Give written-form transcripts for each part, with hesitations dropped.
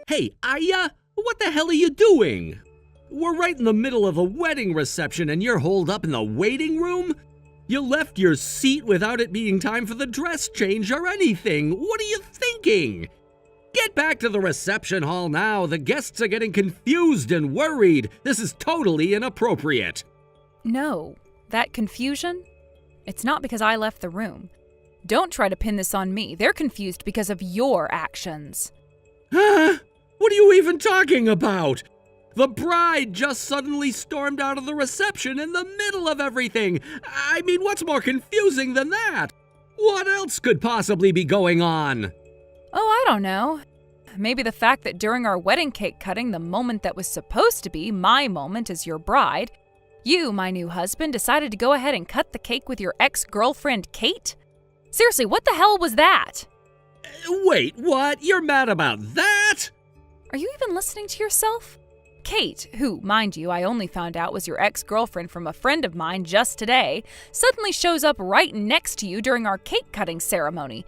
Hey, Aya, what the hell are you doing? We're right in the middle of a wedding reception and you're holed up in the waiting room? You left your seat without it being time for the dress change or anything. What are you thinking? Get back to the reception hall now. The guests are getting confused and worried. This is totally inappropriate. No, that confusion? It's not because I left the room. Don't try to pin this on me. They're confused because of your actions. Huh? What are you even talking about? The bride just suddenly stormed out of the reception in the middle of everything. I mean, what's more confusing than that? What else could possibly be going on? Oh, I don't know. Maybe the fact that during our wedding cake cutting, the moment that was supposed to be my moment as your bride, you, my new husband, decided to go ahead and cut the cake with your ex-girlfriend, Kate? Seriously, what the hell was that? Wait, what? You're mad about that? Are you even listening to yourself? Kate, who, mind you, I only found out was your ex-girlfriend from a friend of mine just today, suddenly shows up right next to you during our cake-cutting ceremony.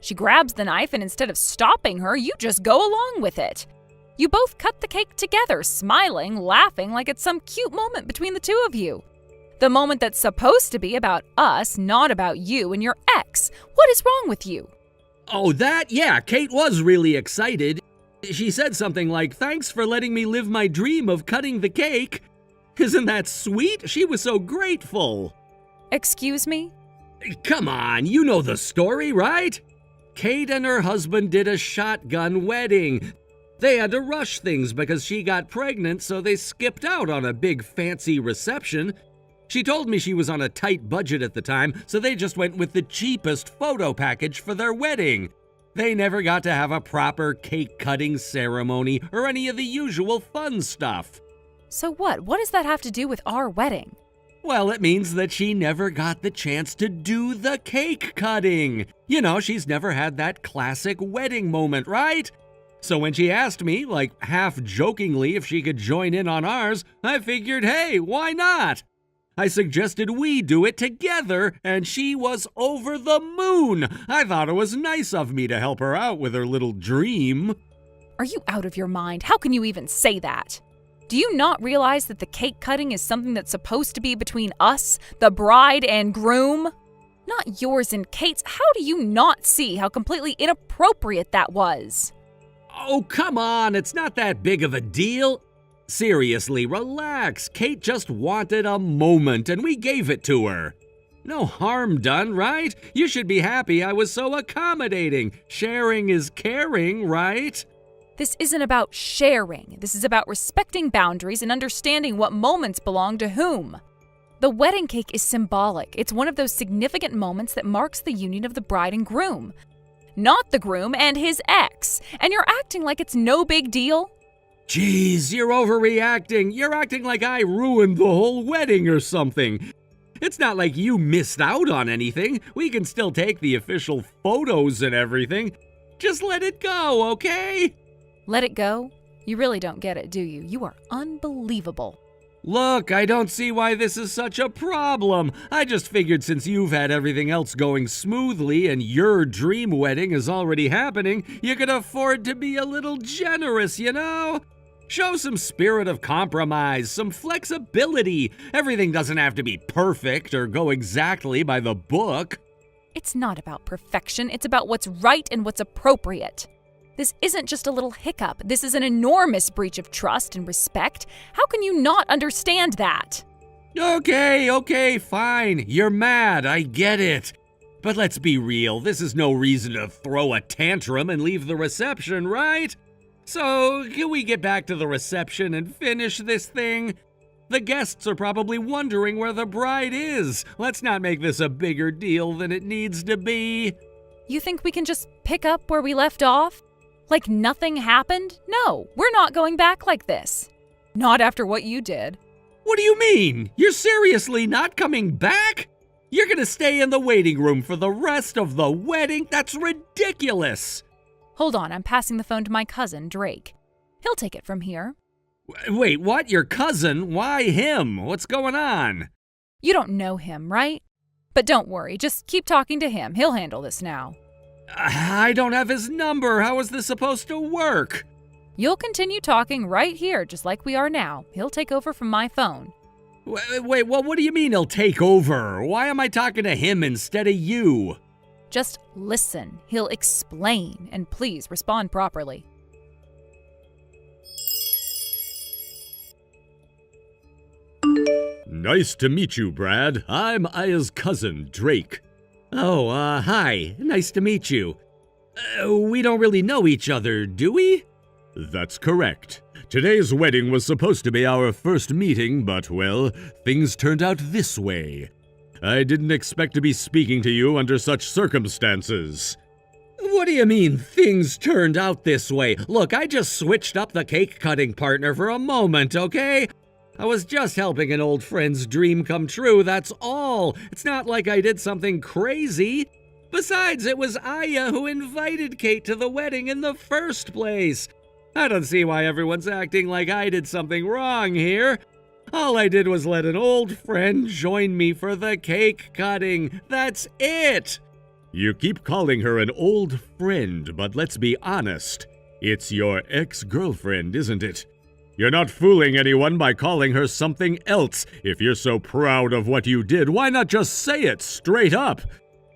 She grabs the knife, and instead of stopping her, you just go along with it. You both cut the cake together, smiling, laughing like it's some cute moment between the two of you. The moment that's supposed to be about us, not about you and your ex. What is wrong with you? Oh, that? Yeah, Kate was really excited. She said something like, "Thanks for letting me live my dream of cutting the cake." Isn't that sweet? She was so grateful. Excuse me? Come on, you know the story, right? Kate and her husband did a shotgun wedding. They had to rush things because she got pregnant, so they skipped out on a big fancy reception. She told me she was on a tight budget at the time, so they just went with the cheapest photo package for their wedding. They never got to have a proper cake-cutting ceremony or any of the usual fun stuff. So what? What does that have to do with our wedding? Well, it means that she never got the chance to do the cake cutting. You know, she's never had that classic wedding moment, right? So when she asked me, like half-jokingly, if she could join in on ours, I figured, hey, why not? I suggested we do it together, and she was over the moon. I thought it was nice of me to help her out with her little dream. Are you out of your mind? How can you even say that? Do you not realize that the cake cutting is something that's supposed to be between us, the bride and groom? Not yours and Kate's. How do you not see how completely inappropriate that was? Oh, come on, it's not that big of a deal. Seriously, relax. Kate just wanted a moment, and we gave it to her. No harm done, right? You should be happy I was so accommodating. Sharing is caring, right? This isn't about sharing. This is about respecting boundaries and understanding what moments belong to whom. The wedding cake is symbolic. It's one of those significant moments that marks the union of the bride and groom, not the groom and his ex. And you're acting like it's no big deal? Jeez, you're overreacting. You're acting like I ruined the whole wedding or something. It's not like you missed out on anything. We can still take the official photos and everything. Just let it go, okay? Let it go? You really don't get it, do you? You are unbelievable. Look, I don't see why this is such a problem. I just figured since you've had everything else going smoothly and your dream wedding is already happening, you could afford to be a little generous, you know? Show some spirit of compromise, some flexibility. Everything doesn't have to be perfect or go exactly by the book. It's not about perfection. It's about what's right and what's appropriate. This isn't just a little hiccup. This is an enormous breach of trust and respect. How can you not understand that? Okay, fine. You're mad, I get it. But let's be real, this is no reason to throw a tantrum and leave the reception, right? So, can we get back to the reception and finish this thing? The guests are probably wondering where the bride is. Let's not make this a bigger deal than it needs to be. You think we can just pick up where we left off? Like nothing happened? No, we're not going back like this. Not after what you did. What do you mean? You're seriously not coming back? You're gonna stay in the waiting room for the rest of the wedding? That's ridiculous! Hold on, I'm passing the phone to my cousin, Drake. He'll take it from here. Wait, what? Your cousin? Why him? What's going on? You don't know him, right? But don't worry, just keep talking to him. He'll handle this now. I don't have his number. How is this supposed to work? You'll continue talking right here, just like we are now. He'll take over from my phone. Wait, what do you mean he'll take over? Why am I talking to him instead of you? Just listen. He'll explain, and please respond properly. Nice to meet you, Brad. I'm Aya's cousin, Drake. Oh, hi. Nice to meet you. We don't really know each other, do we? That's correct. Today's wedding was supposed to be our first meeting, but, well, things turned out this way. I didn't expect to be speaking to you under such circumstances. What do you mean, things turned out this way? Look, I just switched up the cake-cutting partner for a moment, okay? I was just helping an old friend's dream come true, that's all. It's not like I did something crazy. Besides, it was Aya who invited Kate to the wedding in the first place. I don't see why everyone's acting like I did something wrong here. All I did was let an old friend join me for the cake cutting. That's it. You keep calling her an old friend, but let's be honest. It's your ex-girlfriend, isn't it? You're not fooling anyone by calling her something else. If you're so proud of what you did, why not just say it straight up?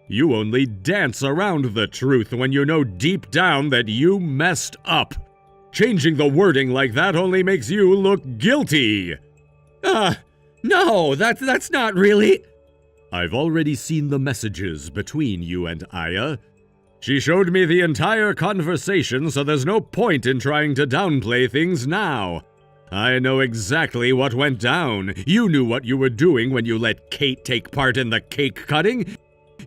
You only dance around the truth when you know deep down that you messed up. Changing the wording like that only makes you look guilty. No, that's not really... I've already seen the messages between you and Aya. She showed me the entire conversation, so there's no point in trying to downplay things now. I know exactly what went down. You knew what you were doing when you let Kate take part in the cake cutting.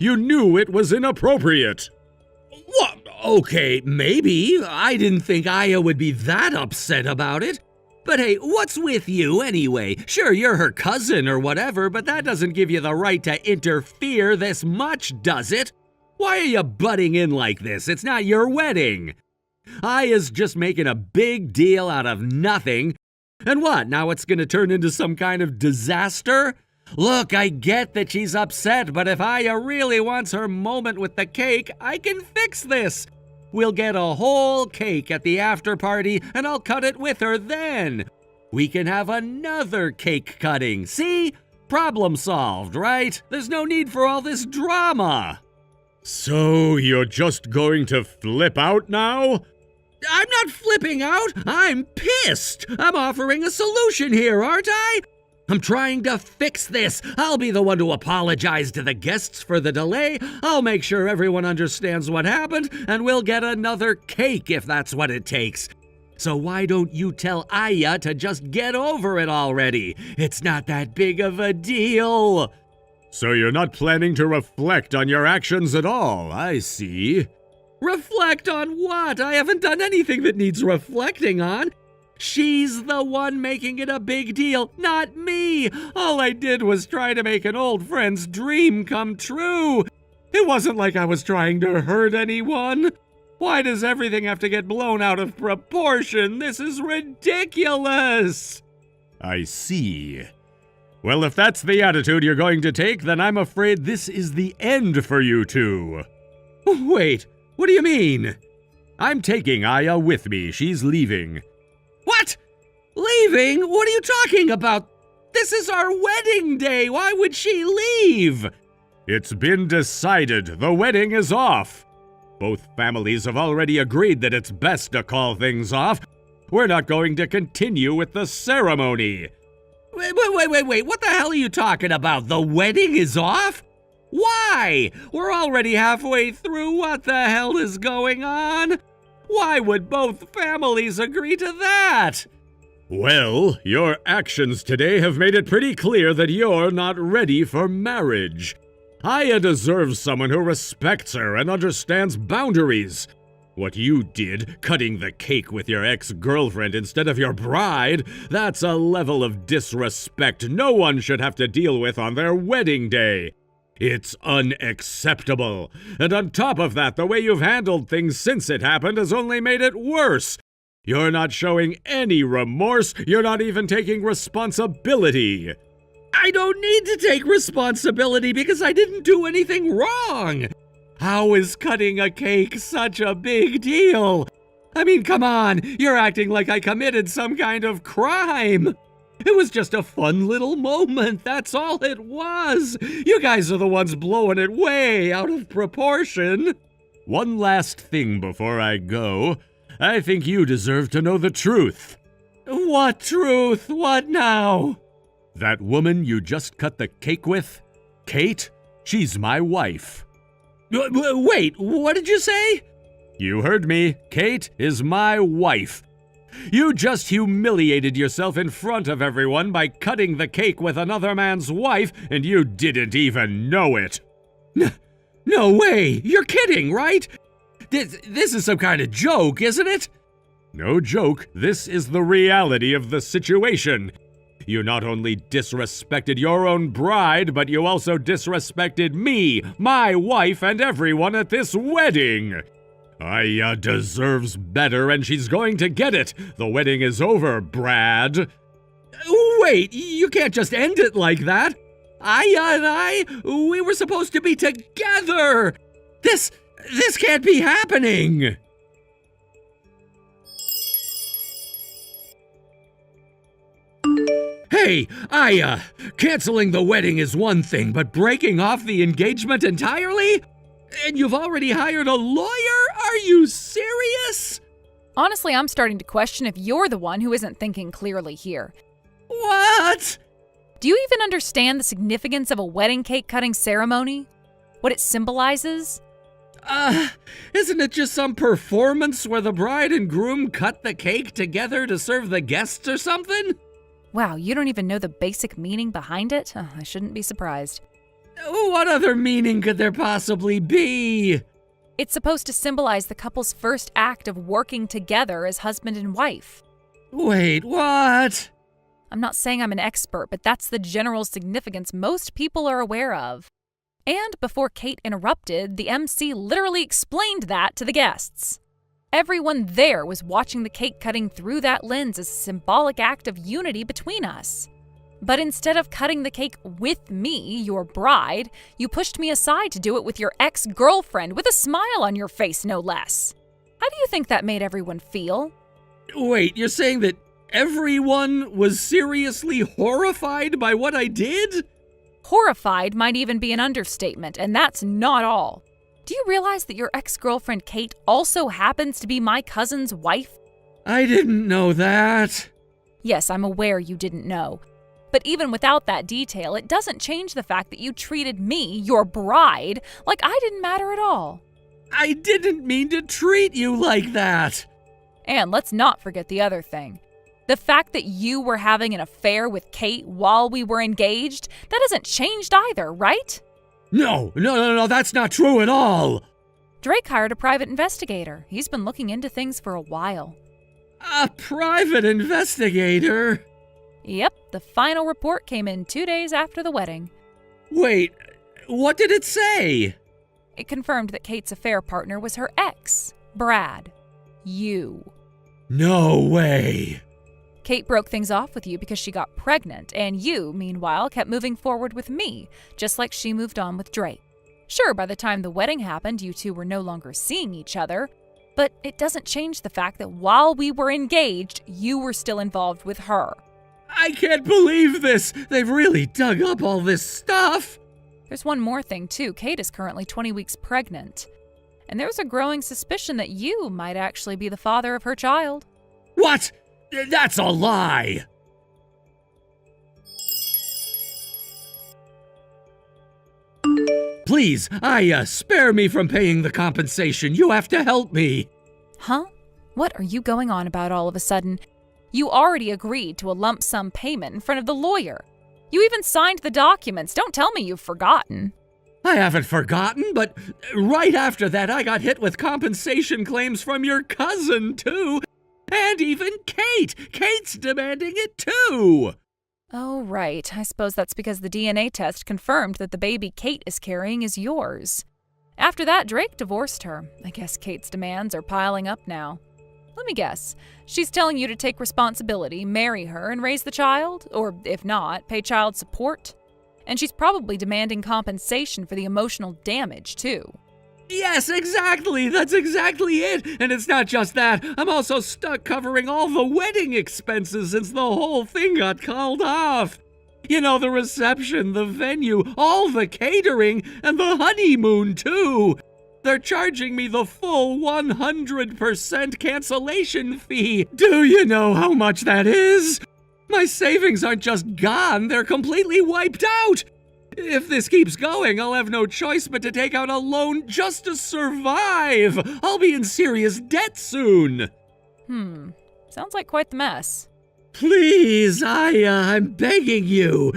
You knew it was inappropriate. What? Okay, maybe. I didn't think Aya would be that upset about it. But hey, what's with you anyway? Sure, you're her cousin or whatever, but that doesn't give you the right to interfere this much, does it? Why are you butting in like this? It's not your wedding. Aya's just making a big deal out of nothing. And what, now it's gonna turn into some kind of disaster? Look, I get that she's upset, but if Aya really wants her moment with the cake, I can fix this. We'll get a whole cake at the after party, and I'll cut it with her then. We can have another cake cutting. See? Problem solved, right? There's no need for all this drama. So you're just going to flip out now? I'm not flipping out. I'm pissed. I'm offering a solution here, aren't I? I'm trying to fix this. I'll be the one to apologize to the guests for the delay. I'll make sure everyone understands what happened, and we'll get another cake if that's what it takes. So why don't you tell Aya to just get over it already? It's not that big of a deal. So you're not planning to reflect on your actions at all, I see. Reflect on what? I haven't done anything that needs reflecting on. She's the one making it a big deal, not me. All I did was try to make an old friend's dream come true. It wasn't like I was trying to hurt anyone. Why does everything have to get blown out of proportion? This is ridiculous. I see. Well, if that's the attitude you're going to take, then I'm afraid this is the end for you two. Wait, what do you mean? I'm taking Aya with me. She's leaving. What? Leaving? What are you talking about? This is our wedding day. Why would she leave? It's been decided. The wedding is off. Both families have already agreed that it's best to call things off. We're not going to continue with the ceremony. Wait. What the hell are you talking about? The wedding is off? Why? We're already halfway through. What the hell is going on? Why would both families agree to that? Well, your actions today have made it pretty clear that you're not ready for marriage. Aya deserves someone who respects her and understands boundaries. What you did, cutting the cake with your ex-girlfriend instead of your bride, that's a level of disrespect no one should have to deal with on their wedding day. It's unacceptable. And on top of that, the way you've handled things since it happened has only made it worse. You're not showing any remorse. You're not even taking responsibility. I don't need to take responsibility because I didn't do anything wrong. How is cutting a cake such a big deal? I mean, come on, you're acting like I committed some kind of crime. It was just a fun little moment, that's all it was. You guys are the ones blowing it way out of proportion. One last thing before I go. I think you deserve to know the truth. What truth? What now? That woman you just cut the cake with, Kate, she's my wife. Wait, what did you say? You heard me. Kate is my wife. You just humiliated yourself in front of everyone by cutting the cake with another man's wife, and you didn't even know it. No way! You're kidding, right? This is some kind of joke, isn't it? No joke. This is the reality of the situation. You not only disrespected your own bride, but you also disrespected me, my wife, and everyone at this wedding. Aya deserves better, and she's going to get it. The wedding is over, Brad. Wait, you can't just end it like that. Aya and we were supposed to be together. This can't be happening. Hey, Aya, canceling the wedding is one thing, but breaking off the engagement entirely? And you've already hired a lawyer? Are you serious? Honestly, I'm starting to question if you're the one who isn't thinking clearly here. What? Do you even understand the significance of a wedding cake cutting ceremony? What it symbolizes? Isn't it just some performance where the bride and groom cut the cake together to serve the guests or something? Wow, you don't even know the basic meaning behind it? Oh, I shouldn't be surprised. What other meaning could there possibly be? It's supposed to symbolize the couple's first act of working together as husband and wife. Wait, what? I'm not saying I'm an expert, but that's the general significance most people are aware of. And before Kate interrupted, the MC literally explained that to the guests. Everyone there was watching the cake cutting through that lens as a symbolic act of unity between us. But instead of cutting the cake with me, your bride, you pushed me aside to do it with your ex-girlfriend with a smile on your face, no less. How do you think that made everyone feel? Wait, you're saying that everyone was seriously horrified by what I did? Horrified might even be an understatement, and that's not all. Do you realize that your ex-girlfriend Kate also happens to be my cousin's wife? I didn't know that. Yes, I'm aware you didn't know. But even without that detail, it doesn't change the fact that you treated me, your bride, like I didn't matter at all. I didn't mean to treat you like that. And let's not forget the other thing. The fact that you were having an affair with Kate while we were engaged, that hasn't changed either, right? No, that's not true at all. Drake hired a private investigator. He's been looking into things for a while. A private investigator? Yep, the final report came in 2 days after the wedding. Wait, what did it say? It confirmed that Kate's affair partner was her ex, Brad. You. No way. Kate broke things off with you because she got pregnant, and you, meanwhile, kept moving forward with me, just like she moved on with Drake. Sure, by the time the wedding happened, you two were no longer seeing each other, but it doesn't change the fact that while we were engaged, you were still involved with her. I can't believe this! They've really dug up all this stuff! There's one more thing, too. Kate is currently 20 weeks pregnant. And there's a growing suspicion that you might actually be the father of her child. What? That's a lie! Please, spare me from paying the compensation. You have to help me. Huh? What are you going on about all of a sudden? You already agreed to a lump sum payment in front of the lawyer. You even signed the documents. Don't tell me you've forgotten. I haven't forgotten, but right after that I got hit with compensation claims from your cousin, too. And even Kate. Kate's demanding it, too. Oh, right. I suppose that's because the DNA test confirmed that the baby Kate is carrying is yours. After that, Drake divorced her. I guess Kate's demands are piling up now. Let me guess. She's telling you to take responsibility, marry her, and raise the child? Or, if not, pay child support? And she's probably demanding compensation for the emotional damage, too. Yes, exactly. That's exactly it. And it's not just that. I'm also stuck covering all the wedding expenses since the whole thing got called off. You know, the reception, the venue, all the catering, and the honeymoon, too. They're charging me the full 100% cancellation fee. Do you know how much that is? My savings aren't just gone, they're completely wiped out. If this keeps going, I'll have no choice but to take out a loan just to survive. I'll be in serious debt soon. Sounds like quite the mess. Please, I'm begging you.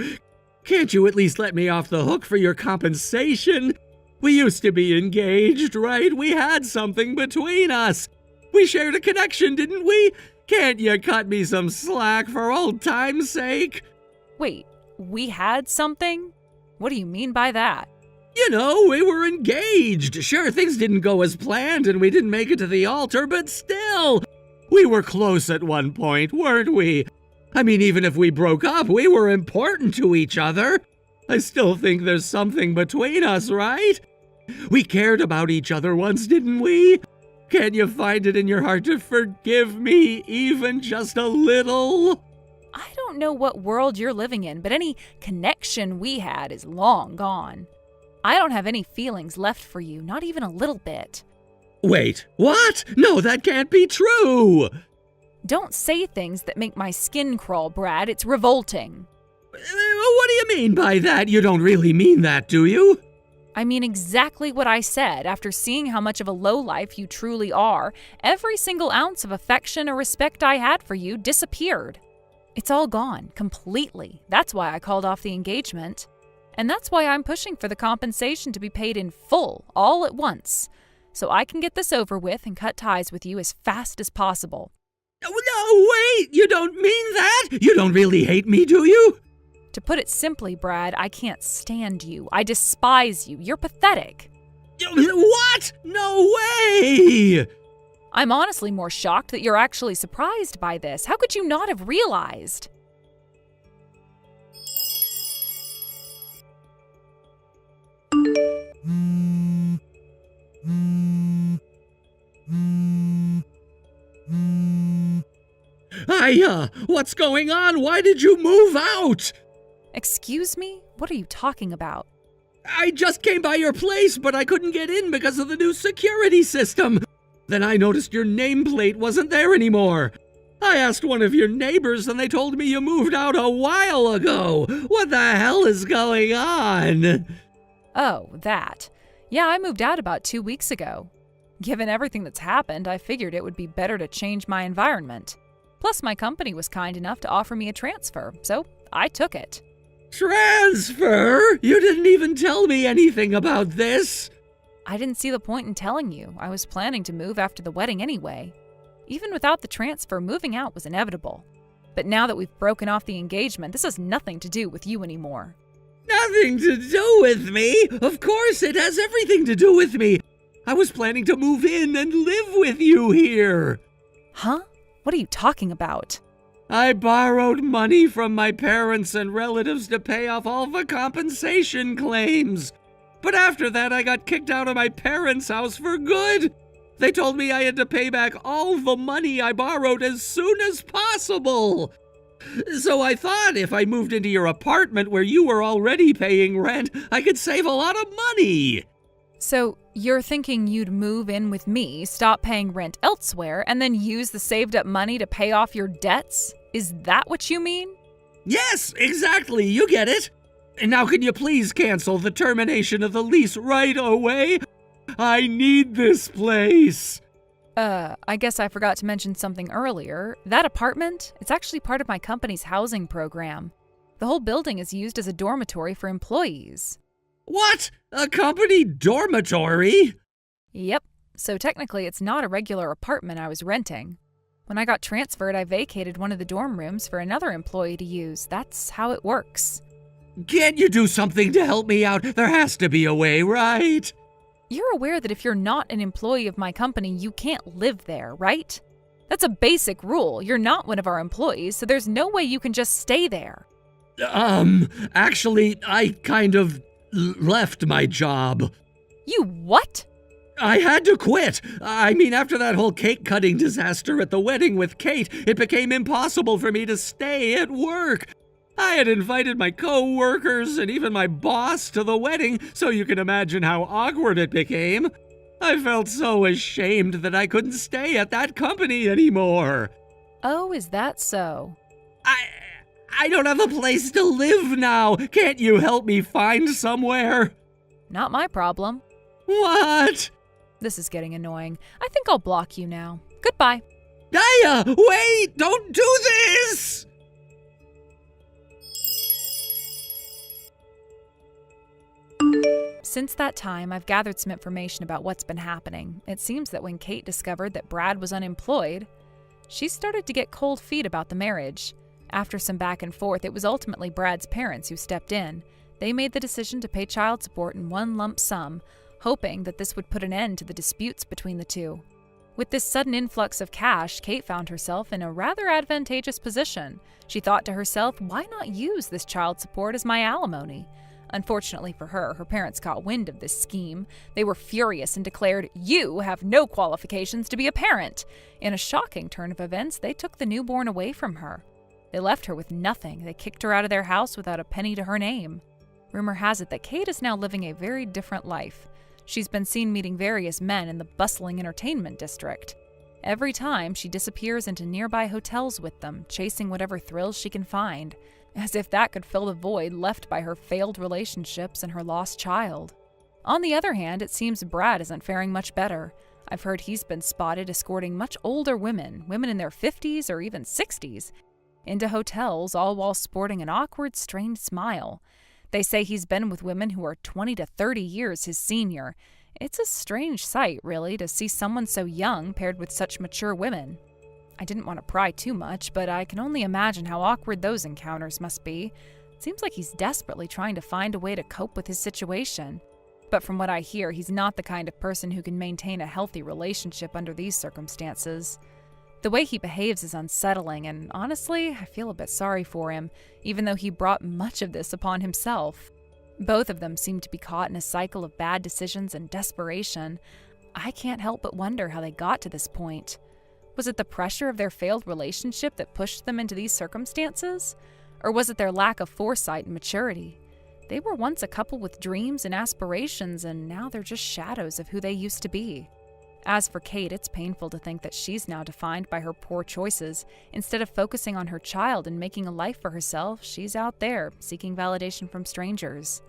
Can't you at least let me off the hook for your compensation? We used to be engaged, right? We had something between us. We shared a connection, didn't we? Can't you cut me some slack for old time's sake? Wait, we had something? What do you mean by that? You know, we were engaged. Sure, things didn't go as planned and we didn't make it to the altar, but still, we were close at one point, weren't we? I mean, even if we broke up, we were important to each other. I still think there's something between us, right? We cared about each other once, didn't we? Can you find it in your heart to forgive me, even just a little? I don't know what world you're living in, but any connection we had is long gone. I don't have any feelings left for you, not even a little bit. Wait, what? No, that can't be true! Don't say things that make my skin crawl, Brad. It's revolting. What do you mean by that? You don't really mean that, do you? I mean exactly what I said. After seeing how much of a lowlife you truly are, every single ounce of affection or respect I had for you disappeared. It's all gone, completely. That's why I called off the engagement. And that's why I'm pushing for the compensation to be paid in full, all at once, so I can get this over with and cut ties with you as fast as possible. No, wait! You don't mean that? You don't really hate me, do you? To put it simply, Brad, I can't stand you. I despise you. You're pathetic. What? No way! I'm honestly more shocked that you're actually surprised by this. How could you not have realized? What's going on? Why did you move out? Excuse me? What are you talking about? I just came by your place, but I couldn't get in because of the new security system. Then I noticed your nameplate wasn't there anymore. I asked one of your neighbors and they told me you moved out a while ago. What the hell is going on? Oh, that. Yeah, I moved out about 2 weeks ago. Given everything that's happened, I figured it would be better to change my environment. Plus, my company was kind enough to offer me a transfer, so I took it. Transfer? You didn't even tell me anything about this. I didn't see the point in telling you. I was planning to move after the wedding anyway. Even without the transfer, moving out was inevitable. But now that we've broken off the engagement, this has nothing to do with you anymore. Nothing to do with me? Of course, it has everything to do with me. I was planning to move in and live with you here. Huh? What are you talking about? I borrowed money from my parents and relatives to pay off all the compensation claims. But after that, I got kicked out of my parents' house for good. They told me I had to pay back all the money I borrowed as soon as possible. So I thought if I moved into your apartment where you were already paying rent, I could save a lot of money. So you're thinking you'd move in with me, stop paying rent elsewhere, and then use the saved up money to pay off your debts? Is that what you mean? Yes, exactly. You get it. And now can you please cancel the termination of the lease right away? I need this place. I guess I forgot to mention something earlier. That apartment, it's actually part of my company's housing program. The whole building is used as a dormitory for employees. What? A company dormitory? Yep. So technically it's not a regular apartment I was renting. When I got transferred, I vacated one of the dorm rooms for another employee to use. That's how it works. Can't you do something to help me out? There has to be a way, right? You're aware that if you're not an employee of my company, you can't live there, right? That's a basic rule. You're not one of our employees, so there's no way you can just stay there. Actually, I kind of left my job. You what? I had to quit. I mean, after that whole cake cutting disaster at the wedding with Kate, it became impossible for me to stay at work. I had invited my co-workers and even my boss to the wedding, so you can imagine how awkward it became. I felt so ashamed that I couldn't stay at that company anymore. Oh, is that so? I don't have a place to live now. Can't you help me find somewhere? Not my problem. What? This is getting annoying. I think I'll block you now. Goodbye. Daya, wait! Don't do this! Since that time, I've gathered some information about what's been happening. It seems that when Kate discovered that Brad was unemployed, she started to get cold feet about the marriage. After some back and forth, it was ultimately Brad's parents who stepped in. They made the decision to pay child support in one lump sum, hoping that this would put an end to the disputes between the two. With this sudden influx of cash, Kate found herself in a rather advantageous position. She thought to herself, why not use this child support as my alimony? Unfortunately for her, her parents caught wind of this scheme. They were furious and declared, "You have no qualifications to be a parent." In a shocking turn of events, they took the newborn away from her. They left her with nothing. They kicked her out of their house without a penny to her name. Rumor has it that Kate is now living a very different life. She's been seen meeting various men in the bustling entertainment district. Every time, she disappears into nearby hotels with them, chasing whatever thrills she can find, as if that could fill the void left by her failed relationships and her lost child. On the other hand, it seems Brad isn't faring much better. I've heard he's been spotted escorting much older women in their 50s or even 60s, into hotels, all while sporting an awkward, strained smile. They say he's been with women who are 20 to 30 years his senior. It's a strange sight, really, to see someone so young paired with such mature women. I didn't want to pry too much, but I can only imagine how awkward those encounters must be. It seems like he's desperately trying to find a way to cope with his situation. But from what I hear, he's not the kind of person who can maintain a healthy relationship under these circumstances. The way he behaves is unsettling, and honestly, I feel a bit sorry for him, even though he brought much of this upon himself. Both of them seem to be caught in a cycle of bad decisions and desperation. I can't help but wonder how they got to this point. Was it the pressure of their failed relationship that pushed them into these circumstances? Or was it their lack of foresight and maturity? They were once a couple with dreams and aspirations, and now they're just shadows of who they used to be. As for Kate, it's painful to think that she's now defined by her poor choices. Instead of focusing on her child and making a life for herself, she's out there, seeking validation from strangers.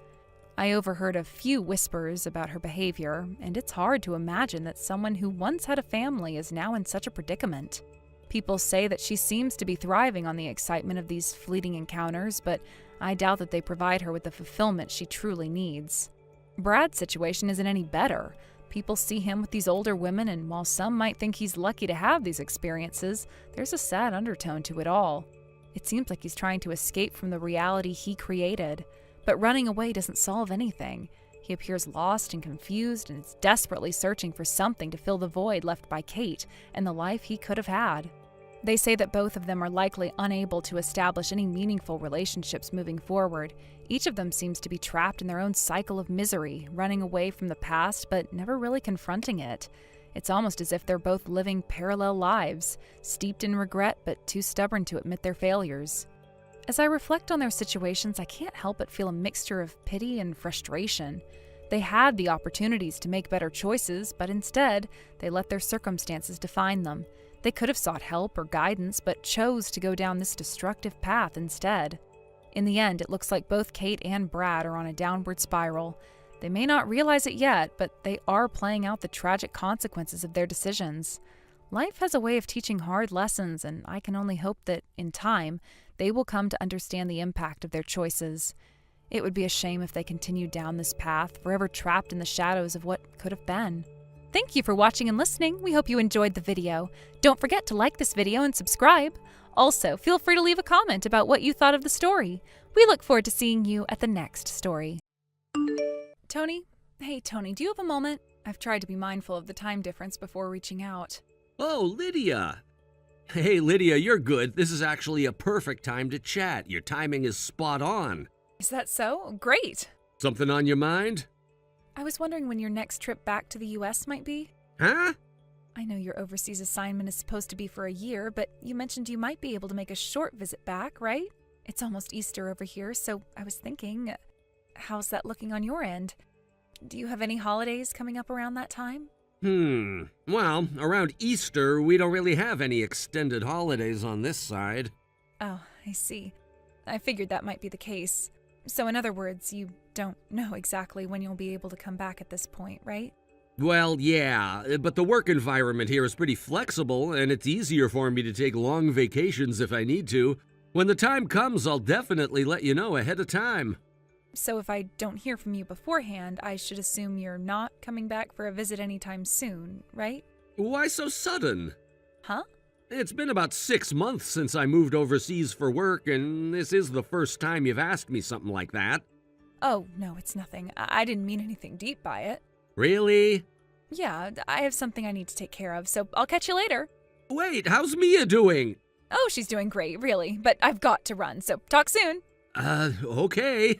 I overheard a few whispers about her behavior, and it's hard to imagine that someone who once had a family is now in such a predicament. People say that she seems to be thriving on the excitement of these fleeting encounters, but I doubt that they provide her with the fulfillment she truly needs. Brad's situation isn't any better. People see him with these older women, and while some might think he's lucky to have these experiences, there's a sad undertone to it all. It seems like he's trying to escape from the reality he created, but running away doesn't solve anything. He appears lost and confused, and is desperately searching for something to fill the void left by Kate and the life he could have had. They say that both of them are likely unable to establish any meaningful relationships moving forward. Each of them seems to be trapped in their own cycle of misery, running away from the past but never really confronting it. It's almost as if they're both living parallel lives, steeped in regret but too stubborn to admit their failures. As I reflect on their situations, I can't help but feel a mixture of pity and frustration. They had the opportunities to make better choices, but instead, they let their circumstances define them. They could have sought help or guidance, but chose to go down this destructive path instead. In the end, it looks like both Kate and Brad are on a downward spiral. They may not realize it yet, but they are playing out the tragic consequences of their decisions. Life has a way of teaching hard lessons, and I can only hope that, in time, they will come to understand the impact of their choices. It would be a shame if they continued down this path, forever trapped in the shadows of what could have been. Thank you for watching and listening. We hope you enjoyed the video. Don't forget to like this video and subscribe. Also, feel free to leave a comment about what you thought of the story. We look forward to seeing you at the next story. Tony? Hey, Tony, do you have a moment? I've tried to be mindful of the time difference before reaching out. Oh, Lydia. Hey, Lydia, you're good. This is actually a perfect time to chat. Your timing is spot on. Is that so? Great. Something on your mind? I was wondering when your next trip back to the US might be. Huh? I know your overseas assignment is supposed to be for a year, but you mentioned you might be able to make a short visit back, right? It's almost Easter over here, so I was thinking, how's that looking on your end? Do you have any holidays coming up around that time? Well, around Easter, we don't really have any extended holidays on this side. Oh, I see. I figured that might be the case. So in other words, you don't know exactly when you'll be able to come back at this point, right? Well, yeah, but the work environment here is pretty flexible, and it's easier for me to take long vacations if I need to. When the time comes, I'll definitely let you know ahead of time. So if I don't hear from you beforehand, I should assume you're not coming back for a visit anytime soon, right? Why so sudden? Huh? It's been about 6 months since I moved overseas for work, and this is the first time you've asked me something like that. Oh, no, it's nothing. I didn't mean anything deep by it. Really? Yeah, I have something I need to take care of, so I'll catch you later. Wait, how's Mia doing? Oh, she's doing great, really, but I've got to run, so talk soon. Okay.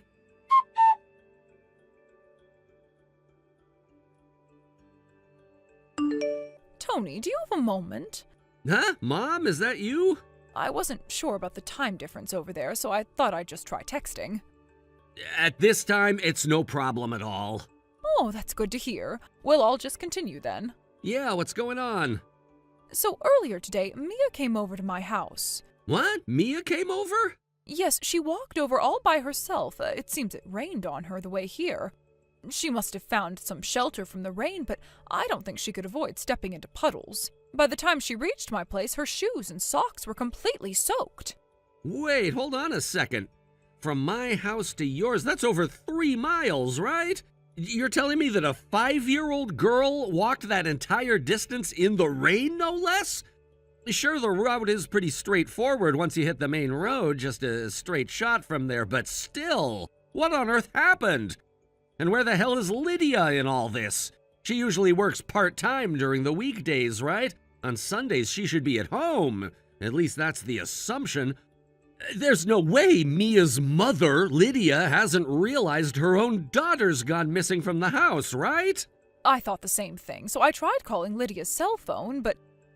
Tony, do you have a moment? Huh? Mom, is that you? I wasn't sure about the time difference over there, so I thought I'd just try texting. At this time, it's no problem at all. Oh, that's good to hear. Well, I'll just continue then. Yeah, what's going on? So earlier today, Mia came over to my house. What? Mia came over? Yes, she walked over all by herself. It seems it rained on her the way here. She must have found some shelter from the rain, but I don't think she could avoid stepping into puddles. By the time she reached my place, her shoes and socks were completely soaked. Wait, hold on a second. From my house to yours, that's over 3 miles, right? You're telling me that a 5-year-old girl walked that entire distance in the rain, no less? Sure, the route is pretty straightforward once you hit the main road, just a straight shot from there, but still, what on earth happened? And where the hell is Lydia in all this? She usually works part-time during the weekdays, right? On Sundays, she should be at home. At least that's the assumption. There's no way Mia's mother, Lydia, hasn't realized her own daughter's gone missing from the house, right? I thought the same thing, so I tried calling Lydia's cell phone, but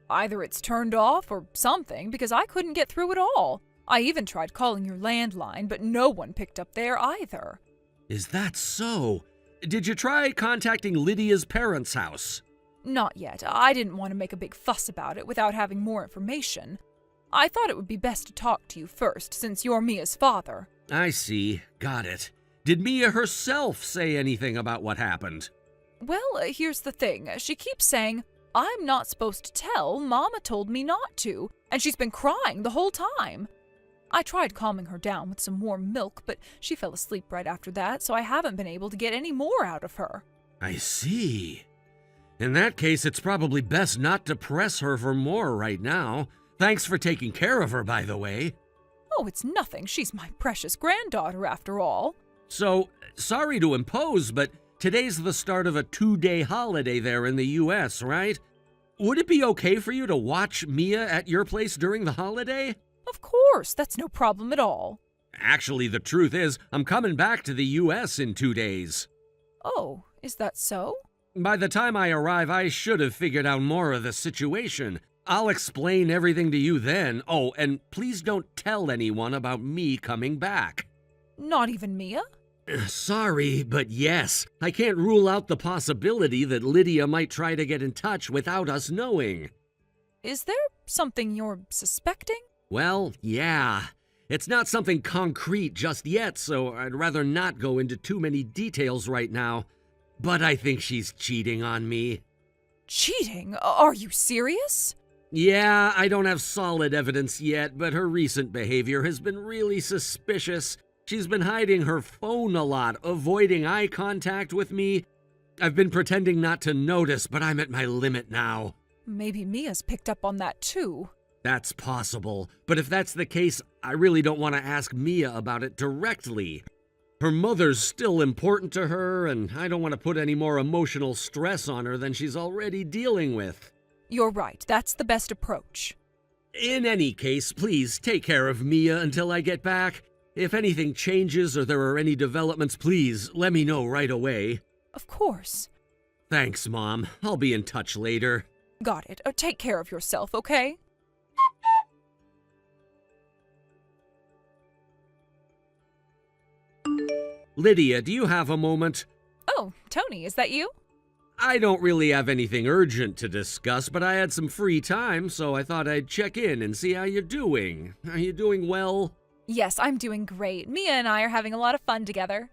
either it's turned off or something because I couldn't get through at all. I even tried calling your landline, but no one picked up there either. Is that so? Did you try contacting Lydia's parents' house? Not yet. I didn't want to make a big fuss about it without having more information. I thought it would be best to talk to you first, since you're Mia's father. I see. Got it. Did Mia herself say anything about what happened? Well, here's the thing. She keeps saying, I'm not supposed to tell. Mama told me not to. And she's been crying the whole time. I tried calming her down with some warm milk, but she fell asleep right after that, so I haven't been able to get any more out of her. I see. In that case, it's probably best not to press her for more right now. Thanks for taking care of her, by the way. Oh, it's nothing. She's my precious granddaughter, after all. So, sorry to impose, but today's the start of a 2-day holiday there in the U.S., right? Would it be okay for you to watch Mia at your place during the holiday? Of course, that's no problem at all. Actually, the truth is, I'm coming back to the U.S. in 2 days. Oh, is that so? By the time I arrive, I should have figured out more of the situation. I'll explain everything to you then. Oh, and please don't tell anyone about me coming back. Not even Mia? Sorry, but yes. I can't rule out the possibility that Lydia might try to get in touch without us knowing. Is there something you're suspecting? Well, yeah. It's not something concrete just yet, so I'd rather not go into too many details right now. But I think she's cheating on me. Cheating? Are you serious? Yeah, I don't have solid evidence yet, but her recent behavior has been really suspicious. She's been hiding her phone a lot, avoiding eye contact with me. I've been pretending not to notice, but I'm at my limit now. Maybe Mia's picked up on that too. That's possible, but if that's the case, I really don't want to ask Mia about it directly. Her mother's still important to her, and I don't want to put any more emotional stress on her than she's already dealing with. You're right, that's the best approach. In any case, please take care of Mia until I get back. If anything changes or there are any developments, please let me know right away. Of course. Thanks, Mom. I'll be in touch later. Got it. Take care of yourself, okay? Lydia, do you have a moment? Oh, Tony, is that you? I don't really have anything urgent to discuss, but I had some free time, so I thought I'd check in and see how you're doing. Are you doing well? Yes, I'm doing great. Mia and I are having a lot of fun together.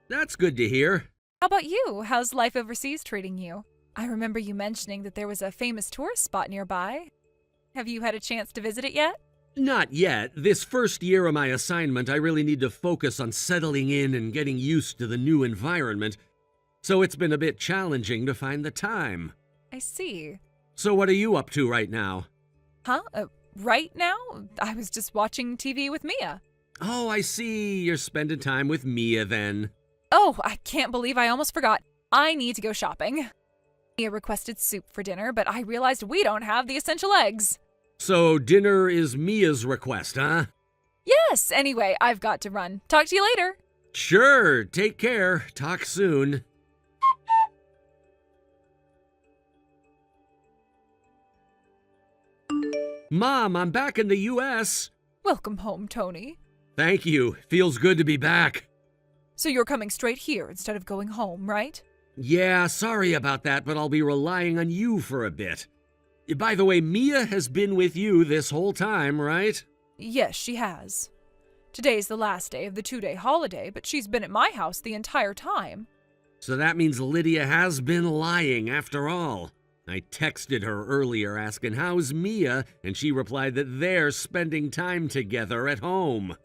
That's good to hear. How about you? How's life overseas treating you? I remember you mentioning that there was a famous tourist spot nearby. Have you had a chance to visit it yet? Not yet. This first year of my assignment, I really need to focus on settling in and getting used to the new environment, so it's been a bit challenging to find the time. I see. So what are you up to right now? Huh? Right now? I was just watching TV with Mia. Oh, I see. You're spending time with Mia then. Oh, I can't believe I almost forgot. I need to go shopping. Mia requested soup for dinner, but I realized we don't have the essential eggs. So dinner is Mia's request, huh? Yes, anyway, I've got to run. Talk to you later. Sure, take care. Talk soon. Mom, I'm back in the U.S. Welcome home, Tony. Thank you. Feels good to be back. So you're coming straight here instead of going home, right? Yeah, sorry about that, but I'll be relying on you for a bit. By the way, Mia has been with you this whole time, right? Yes, she has. Today's the last day of the 2-day holiday, but she's been at my house the entire time. So that means Lydia has been lying after all. I texted her earlier asking how's Mia, and she replied that they're spending time together at home.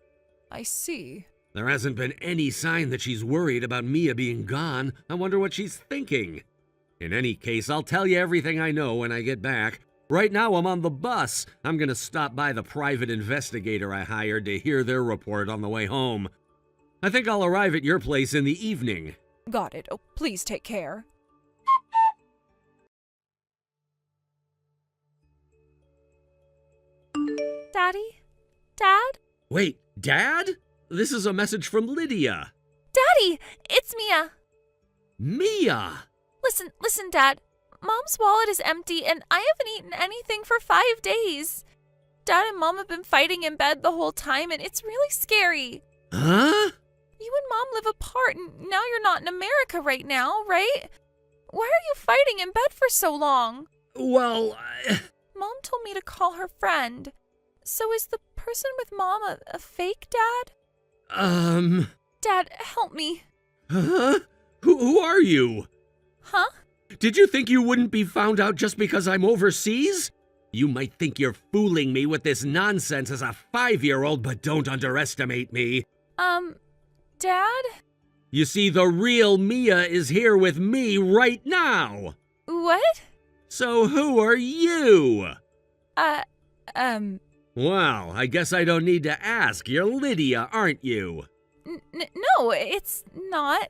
I see. There hasn't been any sign that she's worried about Mia being gone. I wonder what she's thinking. In any case, I'll tell you everything I know when I get back. Right now, I'm on the bus. I'm gonna stop by the private investigator I hired to hear their report on the way home. I think I'll arrive at your place in the evening. Got it. Oh, please take care. Daddy? Dad? Wait, Dad? This is a message from Lydia. Daddy, it's Mia. Mia! Listen, Dad. Mom's wallet is empty and I haven't eaten anything for 5 days. Dad and Mom have been fighting in bed the whole time and it's really scary. Huh? You and Mom live apart and now you're not in America right now, right? Why are you fighting in bed for so long? Well, Mom told me to call her friend. So is the person with Mom a fake dad? Dad, help me. Huh? Who are you? Huh? Did you think you wouldn't be found out just because I'm overseas? You might think you're fooling me with this nonsense as a 5-year-old, but don't underestimate me. Dad? You see, the real Mia is here with me right now. What? So who are you? Well, I guess I don't need to ask. You're Lydia, aren't you? No, it's not.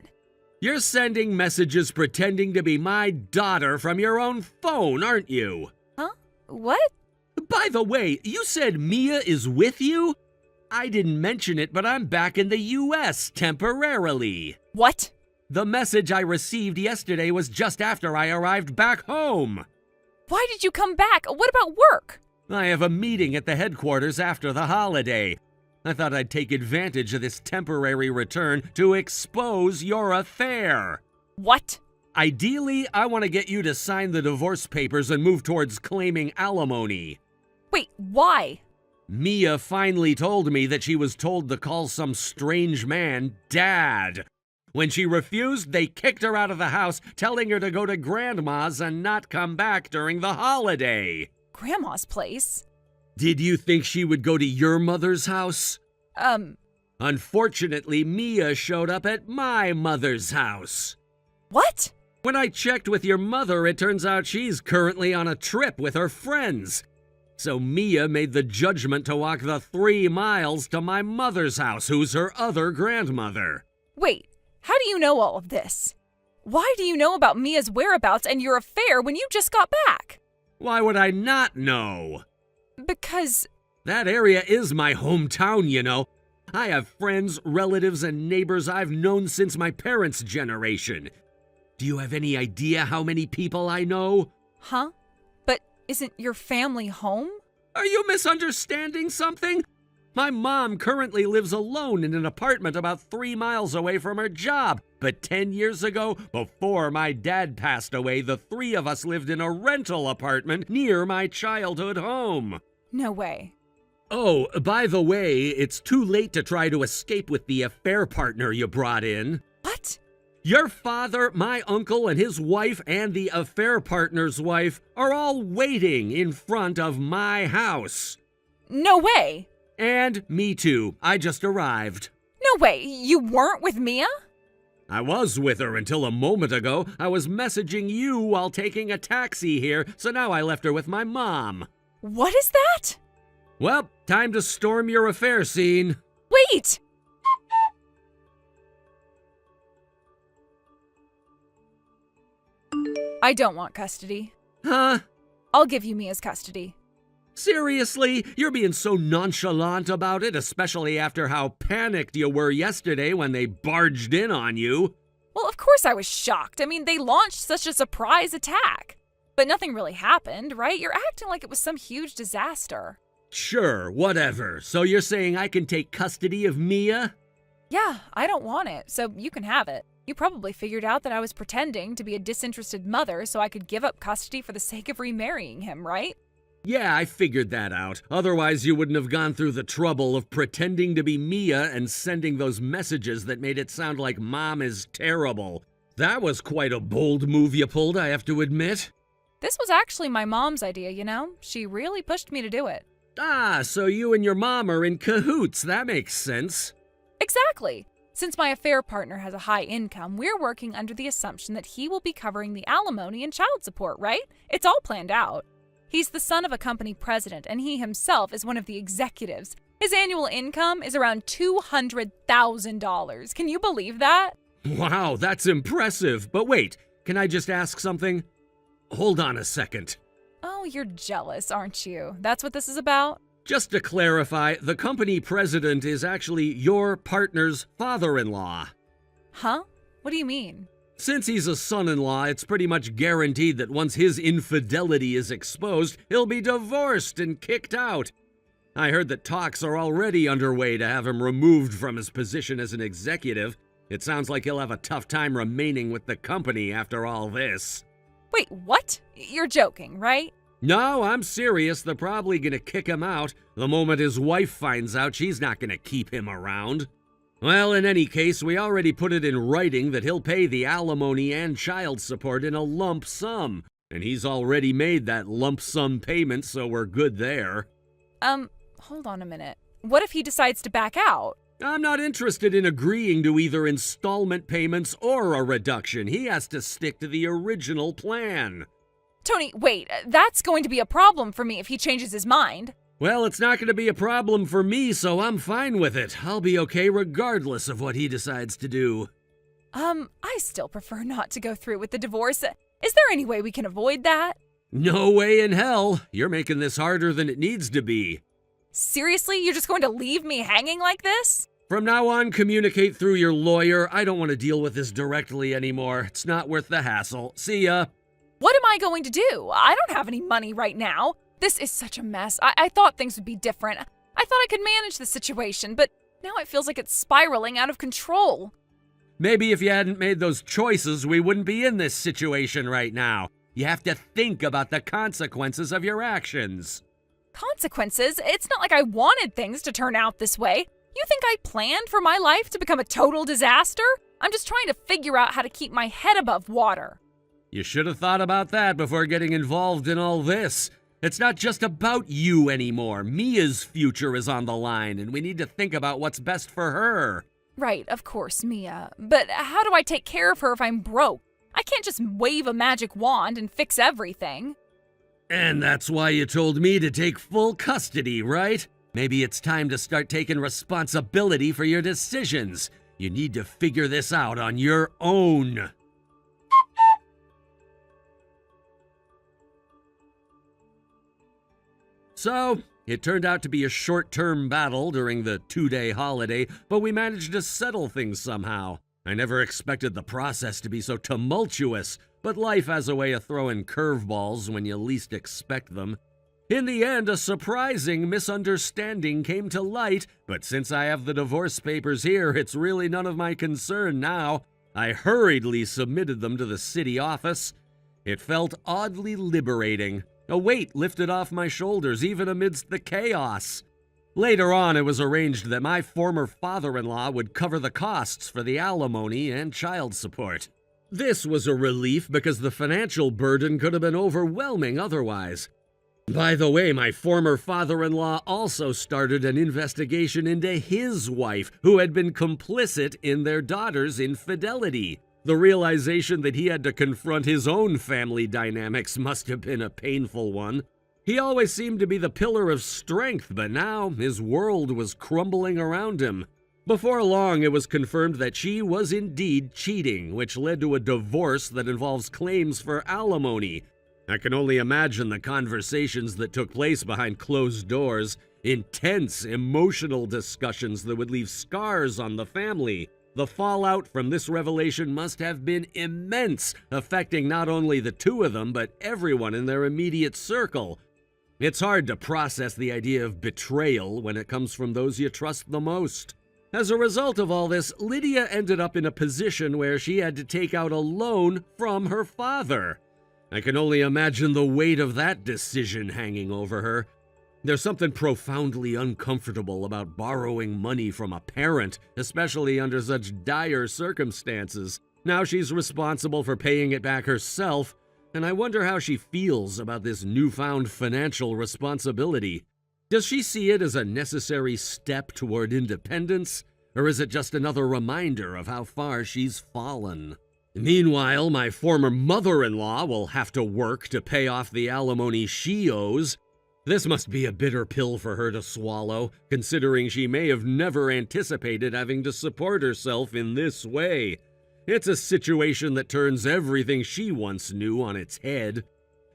You're sending messages pretending to be my daughter from your own phone, aren't you? Huh? What? By the way, you said Mia is with you? I didn't mention it, but I'm back in the U.S. temporarily. What? The message I received yesterday was just after I arrived back home. Why did you come back? What about work? I have a meeting at the headquarters after the holiday. I thought I'd take advantage of this temporary return to expose your affair. What? Ideally, I want to get you to sign the divorce papers and move towards claiming alimony. Wait, why? Mia finally told me that she was told to call some strange man Dad. When she refused, they kicked her out of the house, telling her to go to Grandma's and not come back during the holiday. Grandma's place? Did you think she would go to your mother's house? Unfortunately, Mia showed up at my mother's house. What? When I checked with your mother, it turns out she's currently on a trip with her friends. So Mia made the judgment to walk the 3 miles to my mother's house, who's her other grandmother. Wait, how do you know all of this? Why do you know about Mia's whereabouts and your affair when you just got back? Why would I not know? Because... That area is my hometown, you know. I have friends, relatives, and neighbors I've known since my parents' generation. Do you have any idea how many people I know? Huh? But isn't your family home? Are you misunderstanding something? My mom currently lives alone in an apartment about 3 miles away from her job. But 10 years ago, before my dad passed away, the 3 of us lived in a rental apartment near my childhood home. No way. Oh, by the way, it's too late to try to escape with the affair partner you brought in. What? Your father, my uncle, and his wife, and the affair partner's wife are all waiting in front of my house. No way. And me too. I just arrived. No way. You weren't with Mia? I was with her until a moment ago. I was messaging you while taking a taxi here, so now I left her with my mom. What is that? Well, time to storm your affair scene. Wait! I don't want custody. Huh? I'll give you Mia's custody. Seriously? You're being so nonchalant about it, especially after how panicked you were yesterday when they barged in on you. Well, of course I was shocked. I mean, they launched such a surprise attack. But nothing really happened, right? You're acting like it was some huge disaster. Sure, whatever. So you're saying I can take custody of Mia? Yeah, I don't want it, so you can have it. You probably figured out that I was pretending to be a disinterested mother so I could give up custody for the sake of remarrying him, right? Yeah, I figured that out. Otherwise, you wouldn't have gone through the trouble of pretending to be Mia and sending those messages that made it sound like Mom is terrible. That was quite a bold move you pulled, I have to admit. This was actually my mom's idea, you know? She really pushed me to do it. Ah, so you and your mom are in cahoots. That makes sense. Exactly. Since my affair partner has a high income, we're working under the assumption that he will be covering the alimony and child support, right? It's all planned out. He's the son of a company president, and he himself is one of the executives. His annual income is around $200,000. Can you believe that? Wow, that's impressive. But wait, can I just ask something? Hold on a second. Oh, you're jealous, aren't you? That's what this is about? Just to clarify, the company president is actually your partner's father-in-law. Huh? What do you mean? Since he's a son-in-law, it's pretty much guaranteed that once his infidelity is exposed, he'll be divorced and kicked out. I heard that talks are already underway to have him removed from his position as an executive. It sounds like he'll have a tough time remaining with the company after all this. Wait, what? You're joking, right? No, I'm serious. They're probably gonna kick him out. The moment his wife finds out, she's not gonna keep him around. Well, in any case, we already put it in writing that he'll pay the alimony and child support in a lump sum. And he's already made that lump sum payment, so we're good there. Hold on a minute. What if he decides to back out? I'm not interested in agreeing to either installment payments or a reduction. He has to stick to the original plan. Tony, wait. That's going to be a problem for me if he changes his mind. Well, it's not going to be a problem for me, so I'm fine with it. I'll be okay regardless of what he decides to do. I still prefer not to go through with the divorce. Is there any way we can avoid that? No way in hell. You're making this harder than it needs to be. Seriously? You're just going to leave me hanging like this? From now on, communicate through your lawyer. I don't want to deal with this directly anymore. It's not worth the hassle. See ya. What am I going to do? I don't have any money right now. This is such a mess. I thought things would be different. I thought I could manage the situation, but now it feels like it's spiraling out of control. Maybe if you hadn't made those choices, we wouldn't be in this situation right now. You have to think about the consequences of your actions. Consequences? It's not like I wanted things to turn out this way. You think I planned for my life to become a total disaster? I'm just trying to figure out how to keep my head above water. You should have thought about that before getting involved in all this. It's not just about you anymore. Mia's future is on the line, and we need to think about what's best for her. Right, of course, Mia. But how do I take care of her if I'm broke? I can't just wave a magic wand and fix everything. And that's why you told me to take full custody, right? Maybe it's time to start taking responsibility for your decisions. You need to figure this out on your own. So, it turned out to be a short-term battle during the 2-day holiday, but we managed to settle things somehow. I never expected the process to be so tumultuous, but life has a way of throwing curveballs when you least expect them. In the end, a surprising misunderstanding came to light, but since I have the divorce papers here, it's really none of my concern now. I hurriedly submitted them to the city office. It felt oddly liberating. A weight lifted off my shoulders even amidst the chaos. Later on, it was arranged that my former father-in-law would cover the costs for the alimony and child support. This was a relief because the financial burden could have been overwhelming otherwise. By the way, my former father-in-law also started an investigation into his wife, who had been complicit in their daughter's infidelity. The realization that he had to confront his own family dynamics must have been a painful one. He always seemed to be the pillar of strength, but now his world was crumbling around him. Before long, it was confirmed that she was indeed cheating, which led to a divorce that involves claims for alimony. I can only imagine the conversations that took place behind closed doors, intense, emotional discussions that would leave scars on the family. The fallout from this revelation must have been immense, affecting not only the two of them, but everyone in their immediate circle. It's hard to process the idea of betrayal when it comes from those you trust the most. As a result of all this, Lydia ended up in a position where she had to take out a loan from her father. I can only imagine the weight of that decision hanging over her. There's something profoundly uncomfortable about borrowing money from a parent, especially under such dire circumstances. Now she's responsible for paying it back herself, and I wonder how she feels about this newfound financial responsibility. Does she see it as a necessary step toward independence, or is it just another reminder of how far she's fallen? Meanwhile, my former mother-in-law will have to work to pay off the alimony she owes. This must be a bitter pill for her to swallow, considering she may have never anticipated having to support herself in this way. It's a situation that turns everything she once knew on its head.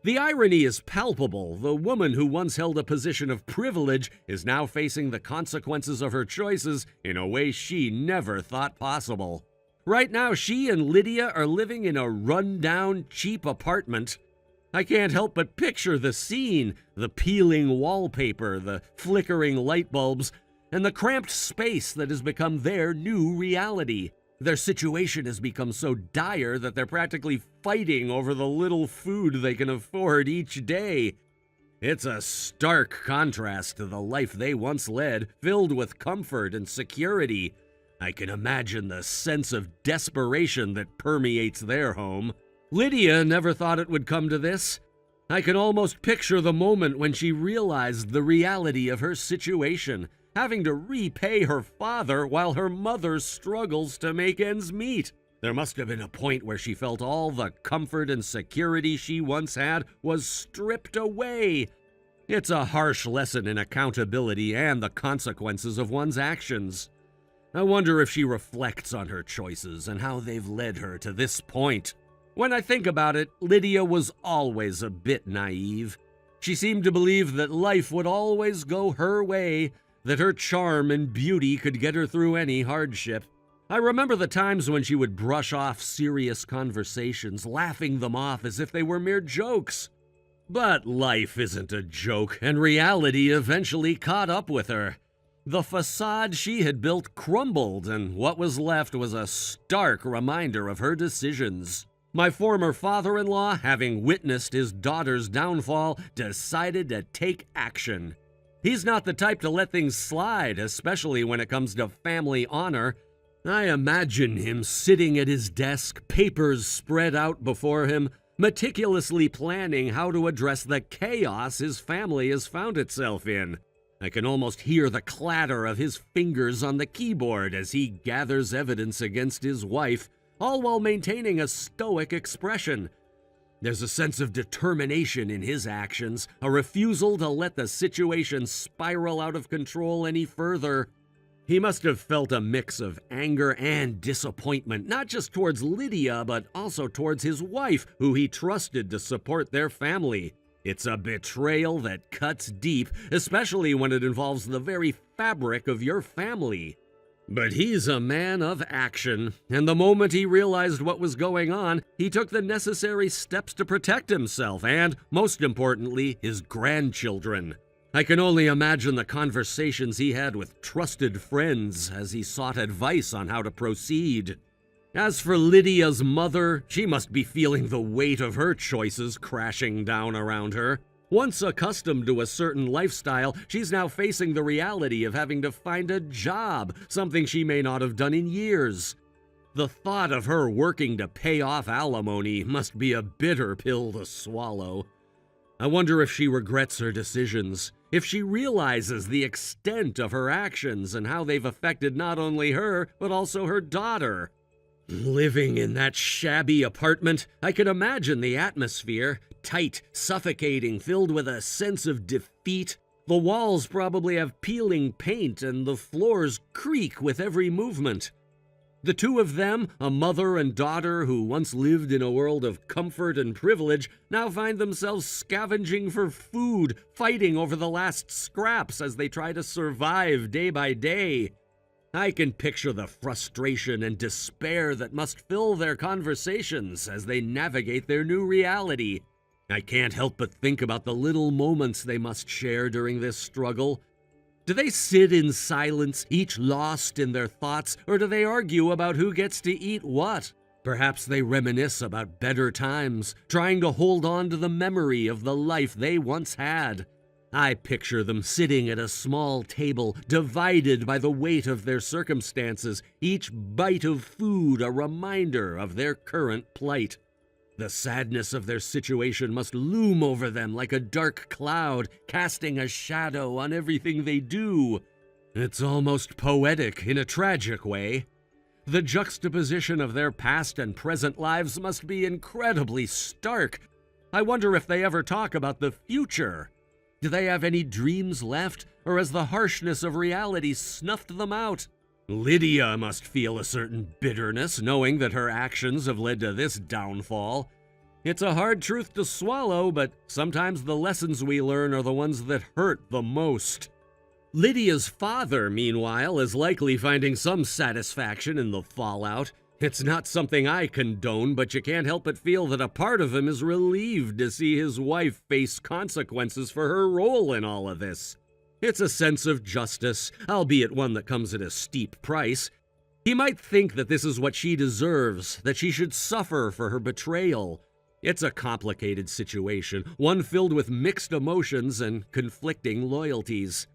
The irony is palpable. The woman who once held a position of privilege is now facing the consequences of her choices in a way she never thought possible. Right now, she and Lydia are living in a run-down, cheap apartment. I can't help but picture the scene, the peeling wallpaper, the flickering light bulbs, and the cramped space that has become their new reality. Their situation has become so dire that they're practically fighting over the little food they can afford each day. It's a stark contrast to the life they once led, filled with comfort and security. I can imagine the sense of desperation that permeates their home. Lydia never thought it would come to this. I can almost picture the moment when she realized the reality of her situation, having to repay her father while her mother struggles to make ends meet. There must have been a point where she felt all the comfort and security she once had was stripped away. It's a harsh lesson in accountability and the consequences of one's actions. I wonder if she reflects on her choices and how they've led her to this point. When I think about it, Lydia was always a bit naive. She seemed to believe that life would always go her way, that her charm and beauty could get her through any hardship. I remember the times when she would brush off serious conversations, laughing them off as if they were mere jokes. But life isn't a joke, and reality eventually caught up with her. The facade she had built crumbled, and what was left was a stark reminder of her decisions. My former father-in-law, having witnessed his daughter's downfall, decided to take action. He's not the type to let things slide, especially when it comes to family honor. I imagine him sitting at his desk, papers spread out before him, meticulously planning how to address the chaos his family has found itself in. I can almost hear the clatter of his fingers on the keyboard as he gathers evidence against his wife, all while maintaining a stoic expression. There's a sense of determination in his actions, a refusal to let the situation spiral out of control any further. He must have felt a mix of anger and disappointment, not just towards Lydia, but also towards his wife, who he trusted to support their family. It's a betrayal that cuts deep, especially when it involves the very fabric of your family. But he's a man of action, and the moment he realized what was going on, he took the necessary steps to protect himself and, most importantly, his grandchildren. I can only imagine the conversations he had with trusted friends as he sought advice on how to proceed. As for Lydia's mother, she must be feeling the weight of her choices crashing down around her. Once accustomed to a certain lifestyle, she's now facing the reality of having to find a job, something she may not have done in years. The thought of her working to pay off alimony must be a bitter pill to swallow. I wonder if she regrets her decisions, if she realizes the extent of her actions and how they've affected not only her, but also her daughter. Living in that shabby apartment, I could imagine the atmosphere. Tight, suffocating, filled with a sense of defeat. The walls probably have peeling paint and the floors creak with every movement. The two of them, a mother and daughter who once lived in a world of comfort and privilege, now find themselves scavenging for food, fighting over the last scraps as they try to survive day by day. I can picture the frustration and despair that must fill their conversations as they navigate their new reality. I can't help but think about the little moments they must share during this struggle. Do they sit in silence, each lost in their thoughts, or do they argue about who gets to eat what? Perhaps they reminisce about better times, trying to hold on to the memory of the life they once had. I picture them sitting at a small table, divided by the weight of their circumstances, each bite of food a reminder of their current plight. The sadness of their situation must loom over them like a dark cloud, casting a shadow on everything they do. It's almost poetic in a tragic way. The juxtaposition of their past and present lives must be incredibly stark. I wonder if they ever talk about the future. Do they have any dreams left, or has the harshness of reality snuffed them out? Lydia must feel a certain bitterness, knowing that her actions have led to this downfall. It's a hard truth to swallow, but sometimes the lessons we learn are the ones that hurt the most. Lydia's father, meanwhile, is likely finding some satisfaction in the fallout. It's not something I condone, but you can't help but feel that a part of him is relieved to see his wife face consequences for her role in all of this. It's a sense of justice, albeit one that comes at a steep price. He might think that this is what she deserves, that she should suffer for her betrayal. It's a complicated situation, one filled with mixed emotions and conflicting loyalties.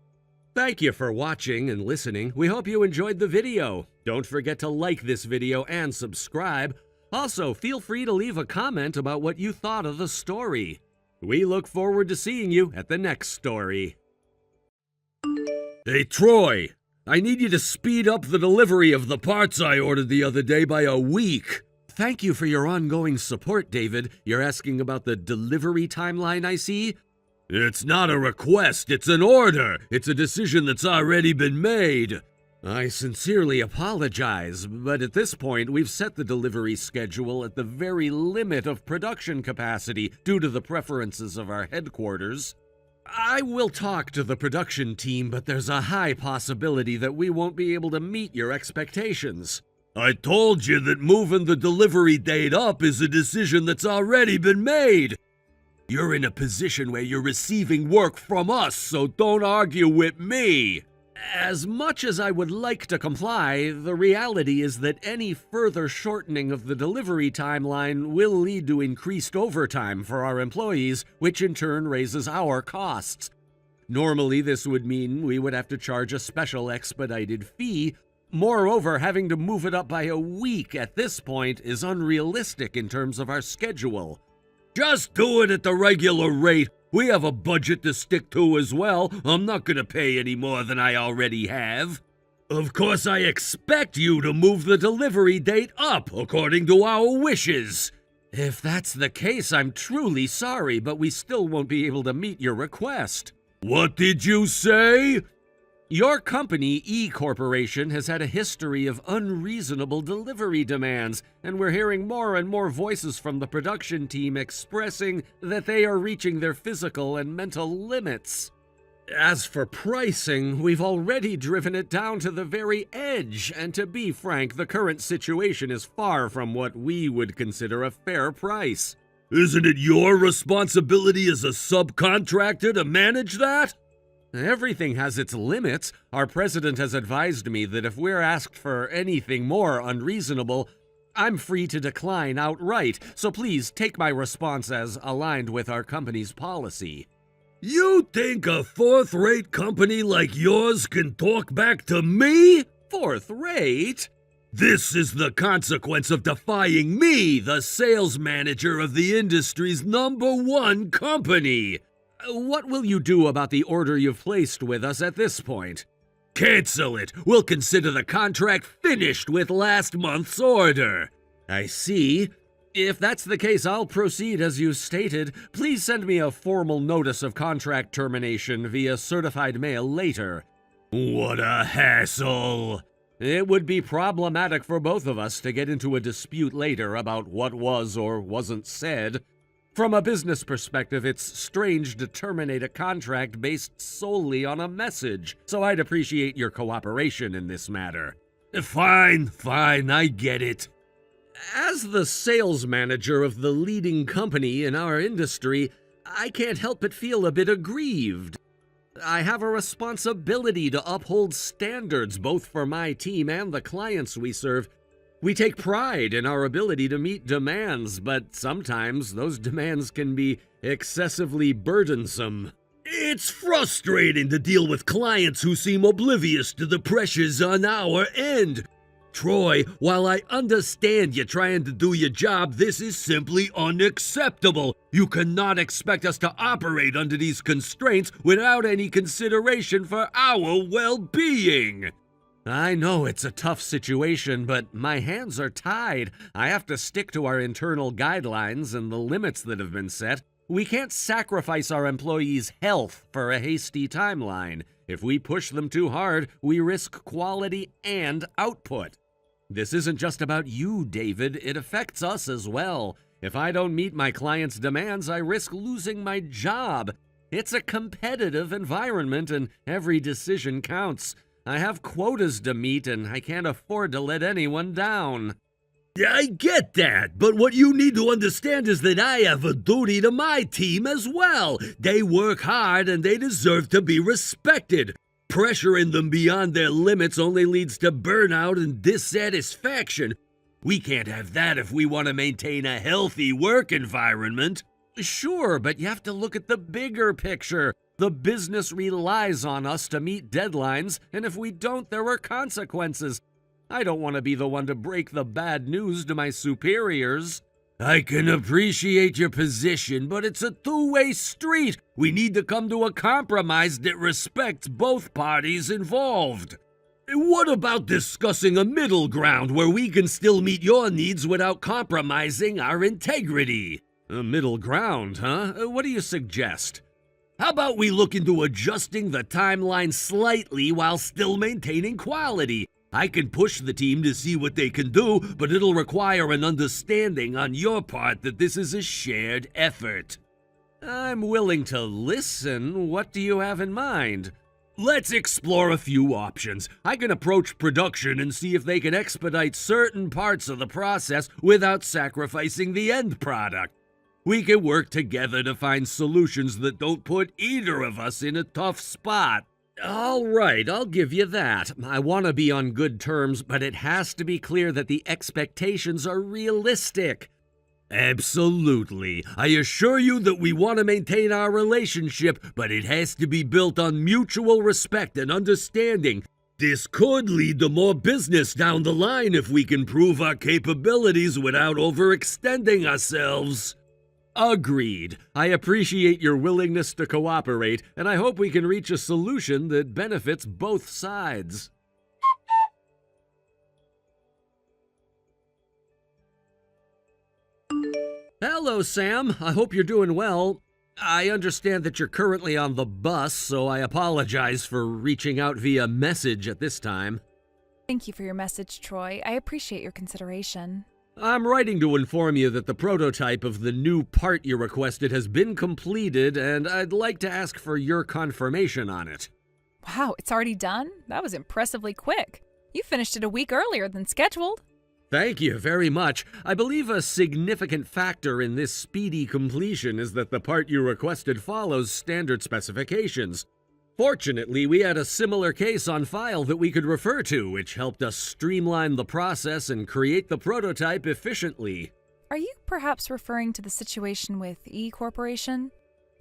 Thank you for watching and listening. We hope you enjoyed the video. Don't forget to like this video and subscribe. Also, feel free to leave a comment about what you thought of the story. We look forward to seeing you at the next story. Hey, Troy, I need you to speed up the delivery of the parts I ordered the other day by a week. Thank you for your ongoing support, David. You're asking about the delivery timeline, I see? It's not a request, it's an order. It's a decision that's already been made. I sincerely apologize, but at this point, we've set the delivery schedule at the very limit of production capacity due to the preferences of our headquarters. I will talk to the production team, but there's a high possibility that we won't be able to meet your expectations. I told you that moving the delivery date up is a decision that's already been made. You're in a position where you're receiving work from us, so don't argue with me. As much as I would like to comply, the reality is that any further shortening of the delivery timeline will lead to increased overtime for our employees, which in turn raises our costs. Normally, this would mean we would have to charge a special expedited fee. Moreover, having to move it up by a week at this point is unrealistic in terms of our schedule. Just do it at the regular rate. We have a budget to stick to as well. I'm not going to pay any more than I already have. Of course, I expect you to move the delivery date up according to our wishes. If that's the case, I'm truly sorry, but we still won't be able to meet your request. What did you say? Your company, E Corporation, has had a history of unreasonable delivery demands, and we're hearing more and more voices from the production team expressing that they are reaching their physical and mental limits. As for pricing, we've already driven it down to the very edge, and to be frank, the current situation is far from what we would consider a fair price. Isn't it your responsibility as a subcontractor to manage that? Everything has its limits. Our president has advised me that if we're asked for anything more unreasonable, I'm free to decline outright, so please take my response as aligned with our company's policy. You think a fourth-rate company like yours can talk back to me? Fourth rate? This is the consequence of defying me, the sales manager of the industry's #1 company. What will you do about the order you've placed with us at this point? Cancel it. We'll consider the contract finished with last month's order. I see. If that's the case, I'll proceed as you stated. Please send me a formal notice of contract termination via certified mail later. What a hassle. It would be problematic for both of us to get into a dispute later about what was or wasn't said. From a business perspective, it's strange to terminate a contract based solely on a message, so I'd appreciate your cooperation in this matter. Fine, I get it. As the sales manager of the leading company in our industry, I can't help but feel a bit aggrieved. I have a responsibility to uphold standards both for my team and the clients we serve. We take pride in our ability to meet demands, but sometimes those demands can be excessively burdensome. It's frustrating to deal with clients who seem oblivious to the pressures on our end. Troy, while I understand you're trying to do your job, this is simply unacceptable. You cannot expect us to operate under these constraints without any consideration for our well-being. I know it's a tough situation, but my hands are tied. I have to stick to our internal guidelines and the limits that have been set. We can't sacrifice our employees' health for a hasty timeline. If we push them too hard, we risk quality and output. This isn't just about you, David. It affects us as well. If I don't meet my clients' demands, I risk losing my job. It's a competitive environment, and every decision counts. I have quotas to meet, and I can't afford to let anyone down. I get that, but what you need to understand is that I have a duty to my team as well. They work hard, and they deserve to be respected. Pressuring them beyond their limits only leads to burnout and dissatisfaction. We can't have that if we want to maintain a healthy work environment. Sure, but you have to look at the bigger picture. The business relies on us to meet deadlines, and if we don't, there are consequences. I don't want to be the one to break the bad news to my superiors. I can appreciate your position, but it's a two-way street. We need to come to a compromise that respects both parties involved. What about discussing a middle ground where we can still meet your needs without compromising our integrity? A middle ground, huh? What do you suggest? How about we look into adjusting the timeline slightly while still maintaining quality? I can push the team to see what they can do, but it'll require an understanding on your part that this is a shared effort. I'm willing to listen. What do you have in mind? Let's explore a few options. I can approach production and see if they can expedite certain parts of the process without sacrificing the end product. We can work together to find solutions that don't put either of us in a tough spot. All right, I'll give you that. I want to be on good terms, but it has to be clear that the expectations are realistic. Absolutely. I assure you that we want to maintain our relationship, but it has to be built on mutual respect and understanding. This could lead to more business down the line if we can prove our capabilities without overextending ourselves. Agreed. I appreciate your willingness to cooperate, and I hope we can reach a solution that benefits both sides. Hello, Sam. I hope you're doing well. I understand that you're currently on the bus, so I apologize for reaching out via message at this time. Thank you for your message, Troy. I appreciate your consideration. I'm writing to inform you that the prototype of the new part you requested has been completed, and I'd like to ask for your confirmation on it. Wow, it's already done? That was impressively quick. You finished it a week earlier than scheduled. Thank you very much. I believe a significant factor in this speedy completion is that the part you requested follows standard specifications. Fortunately, we had a similar case on file that we could refer to, which helped us streamline the process and create the prototype efficiently. Are you perhaps referring to the situation with E Corporation?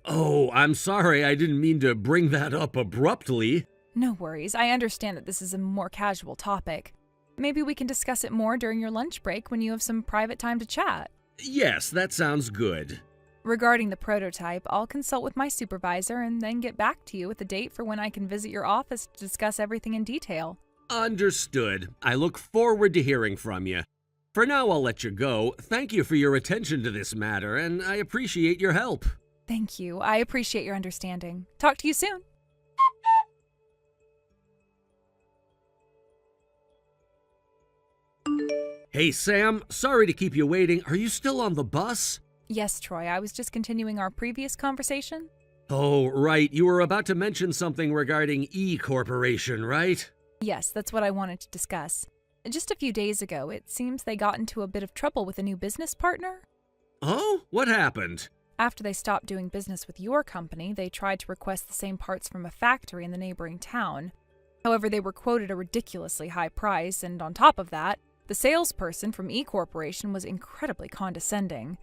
Oh, I'm sorry, I didn't mean to bring that up abruptly. No worries, I understand that this is a more casual topic. Maybe we can discuss it more during your lunch break when you have some private time to chat. Yes, that sounds good. Regarding the prototype, I'll consult with my supervisor and then get back to you with a date for when I can visit your office to discuss everything in detail. Understood. I look forward to hearing from you. For now, I'll let you go. Thank you for your attention to this matter, and I appreciate your help. Thank you. I appreciate your understanding. Talk to you soon. Hey, Sam. Sorry to keep you waiting. Are you still on the bus? Yes, Troy, I was just continuing our previous conversation. Oh, right. You were about to mention something regarding E Corporation, right? Yes, that's what I wanted to discuss. Just a few days ago, it seems they got into a bit of trouble with a new business partner. Oh? What happened? After they stopped doing business with your company, they tried to request the same parts from a factory in the neighboring town. However, they were quoted a ridiculously high price, and on top of that, the salesperson from E Corporation was incredibly condescending.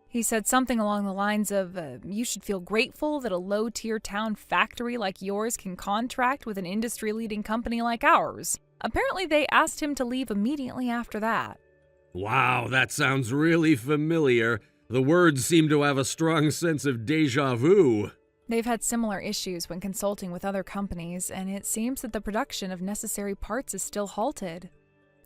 He said something along the lines of, you should feel grateful that a low-tier town factory like yours can contract with an industry-leading company like ours. Apparently, they asked him to leave immediately after that. Wow, that sounds really familiar. The words seem to have a strong sense of déjà vu. They've had similar issues when consulting with other companies, and it seems that the production of necessary parts is still halted.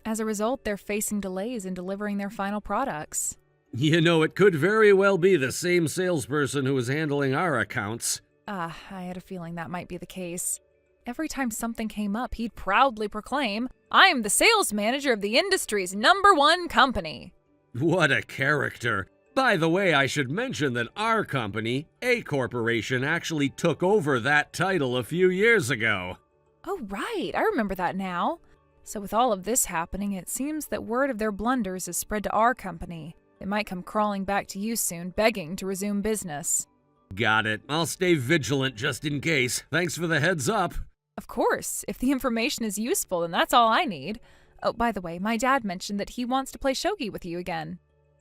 As a result, they're facing delays in delivering their final products. You know, it could very well be the same salesperson who was handling our accounts. I had a feeling that might be the case. Every time something came up, he'd proudly proclaim, "I'm the sales manager of the industry's #1 company." What a character. By the way, I should mention that our company, A Corporation, actually took over that title a few years ago. Oh, right. I remember that now. So with all of this happening, it seems that word of their blunders has spread to our company. It might come crawling back to you soon, begging to resume business. Got it. I'll stay vigilant just in case. Thanks for the heads up. Of course. If the information is useful, then that's all I need. Oh, by the way, my dad mentioned that he wants to play shogi with you again.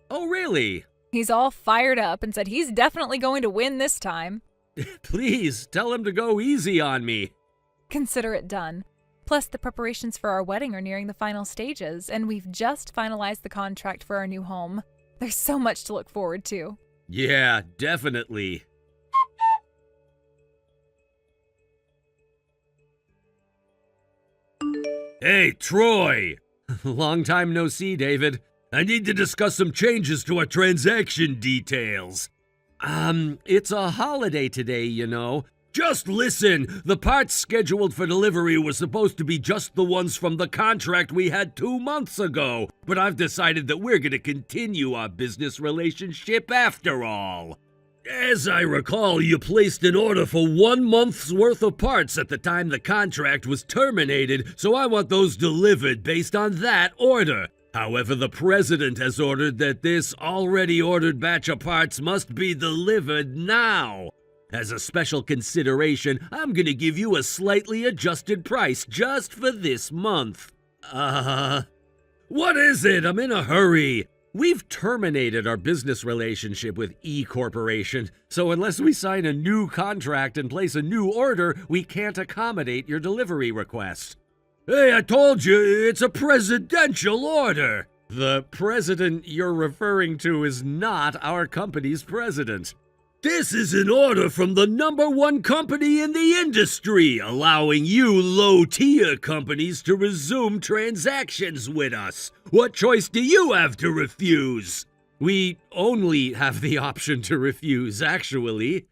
Oh, really? He's all fired up and said he's definitely going to win this time. Please, tell him to go easy on me. Consider it done. Plus, the preparations for our wedding are nearing the final stages, and we've just finalized the contract for our new home. There's so much to look forward to. Yeah, definitely. Hey, Troy! Long time no see, David. I need to discuss some changes to our transaction details. It's a holiday today, you know. Just listen! The parts scheduled for delivery were supposed to be just the ones from the contract we had 2 months ago, but I've decided that we're going to continue our business relationship after all. As I recall, you placed an order for 1 month's worth of parts at the time the contract was terminated, so I want those delivered based on that order. However, the president has ordered that this already ordered batch of parts must be delivered now. As a special consideration, I'm gonna give you a slightly adjusted price just for this month. What is it? I'm in a hurry. We've terminated our business relationship with E Corporation, so unless we sign a new contract and place a new order, we can't accommodate your delivery request. Hey, I told you, it's a presidential order. The president you're referring to is not our company's president. This is an order from the #1 company in the industry, allowing you low-tier companies to resume transactions with us. What choice do you have to refuse? We only have the option to refuse, actually.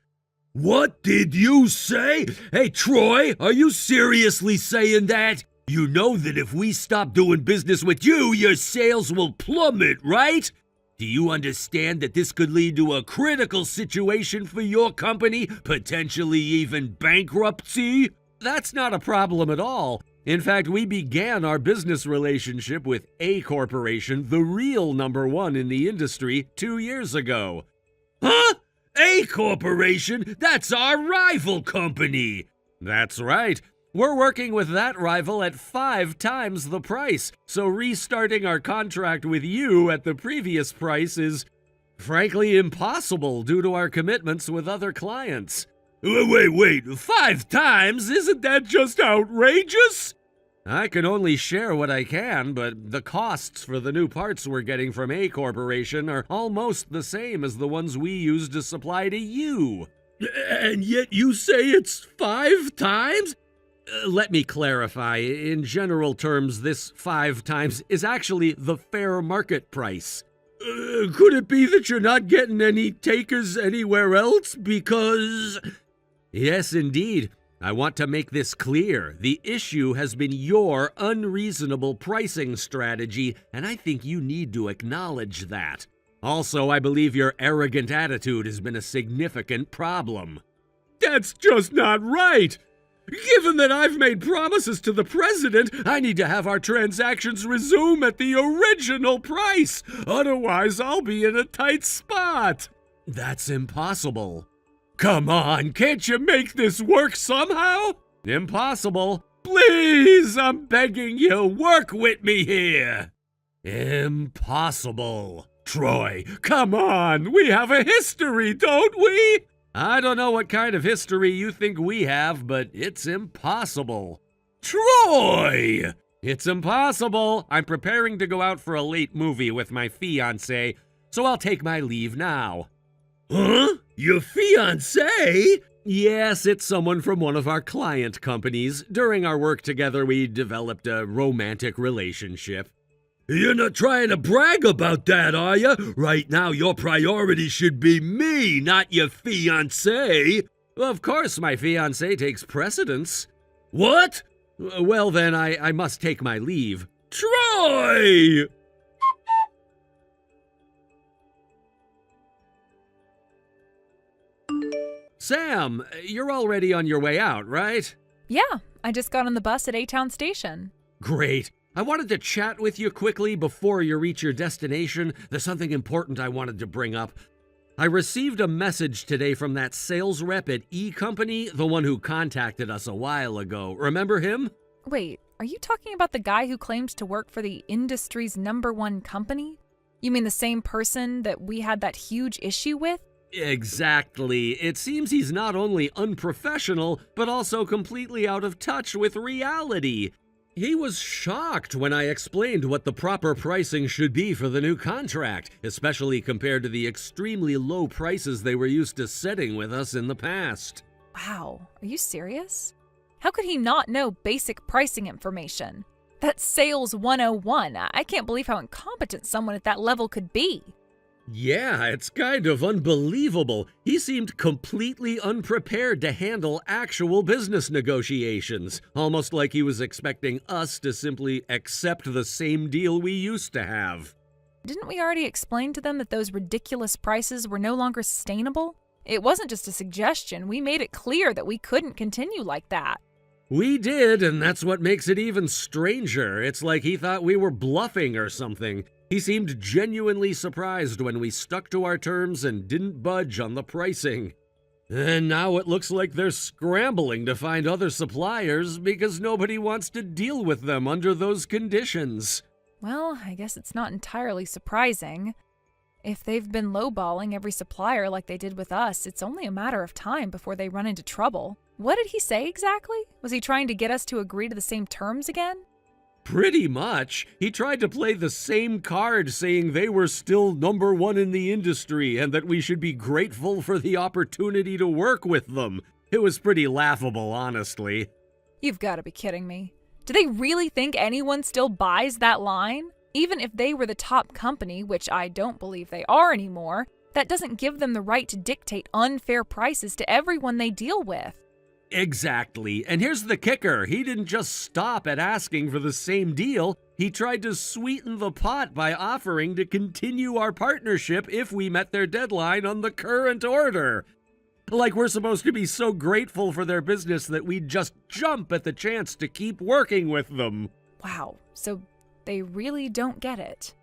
What did you say? Hey, Troy, are you seriously saying that? You know that if we stop doing business with you, your sales will plummet, right? Do you understand that this could lead to a critical situation for your company, potentially even bankruptcy? That's not a problem at all. In fact, we began our business relationship with A Corporation, the real number one in the industry, 2 years ago. Huh? A Corporation? That's our rival company. That's right. We're working with that rival at 5 times the price, so restarting our contract with you at the previous price is, frankly, impossible due to our commitments with other clients. Wait, 5 times? Isn't that just outrageous? I can only share what I can, but the costs for the new parts we're getting from A Corporation are almost the same as the ones we use to supply to you. And yet you say it's 5 times? Let me clarify. In general terms, this 5 times is actually the fair market price. Could it be that you're not getting any takers anywhere else because... Yes, indeed. I want to make this clear. The issue has been your unreasonable pricing strategy, and I think you need to acknowledge that. Also, I believe your arrogant attitude has been a significant problem. That's just not right! Given that I've made promises to the president, I need to have our transactions resume at the original price. Otherwise, I'll be in a tight spot. That's impossible. Come on, can't you make this work somehow? Impossible. Please, I'm begging you, work with me here. Impossible. Troy, come on, we have a history, don't we? I don't know what kind of history you think we have, but it's impossible. Troy! It's impossible. I'm preparing to go out for a late movie with my fiance, so I'll take my leave now. Huh? Your fiance? Yes, it's someone from one of our client companies. During our work together, we developed a romantic relationship. You're not trying to brag about that, are you? Right now, your priority should be me, not your fiancé. Of course, my fiancé takes precedence. What? Well, then, I must take my leave. Troy! Sam, you're already on your way out, right? Yeah, I just got on the bus at A-Town Station. Great. I wanted to chat with you quickly before you reach your destination. There's something important I wanted to bring up. I received a message today from that sales rep at E Company, the one who contacted us a while ago. Remember him? Wait, are you talking about the guy who claims to work for the industry's #1 company? You mean the same person that we had that huge issue with? Exactly. It seems he's not only unprofessional, but also completely out of touch with reality. He was shocked when I explained what the proper pricing should be for the new contract, especially compared to the extremely low prices they were used to setting with us in the past. Wow, are you serious? How could he not know basic pricing information? That's sales 101. I can't believe how incompetent someone at that level could be. Yeah, it's kind of unbelievable. He seemed completely unprepared to handle actual business negotiations, almost like he was expecting us to simply accept the same deal we used to have. Didn't we already explain to them that those ridiculous prices were no longer sustainable? It wasn't just a suggestion. We made it clear that we couldn't continue like that. We did, and that's what makes it even stranger. It's like he thought we were bluffing or something. He seemed genuinely surprised when we stuck to our terms and didn't budge on the pricing. And now it looks like they're scrambling to find other suppliers because nobody wants to deal with them under those conditions. Well, I guess it's not entirely surprising. If they've been lowballing every supplier like they did with us, it's only a matter of time before they run into trouble. What did he say exactly? Was he trying to get us to agree to the same terms again? Pretty much. He tried to play the same card, saying they were still #1 in the industry and that we should be grateful for the opportunity to work with them. It was pretty laughable, honestly. You've got to be kidding me. Do they really think anyone still buys that line? Even if they were the top company, which I don't believe they are anymore, that doesn't give them the right to dictate unfair prices to everyone they deal with. Exactly. And here's the kicker. He didn't just stop at asking for the same deal. He tried to sweeten the pot by offering to continue our partnership if we met their deadline on the current order. Like we're supposed to be so grateful for their business that we'd just jump at the chance to keep working with them. Wow, so they really don't get it.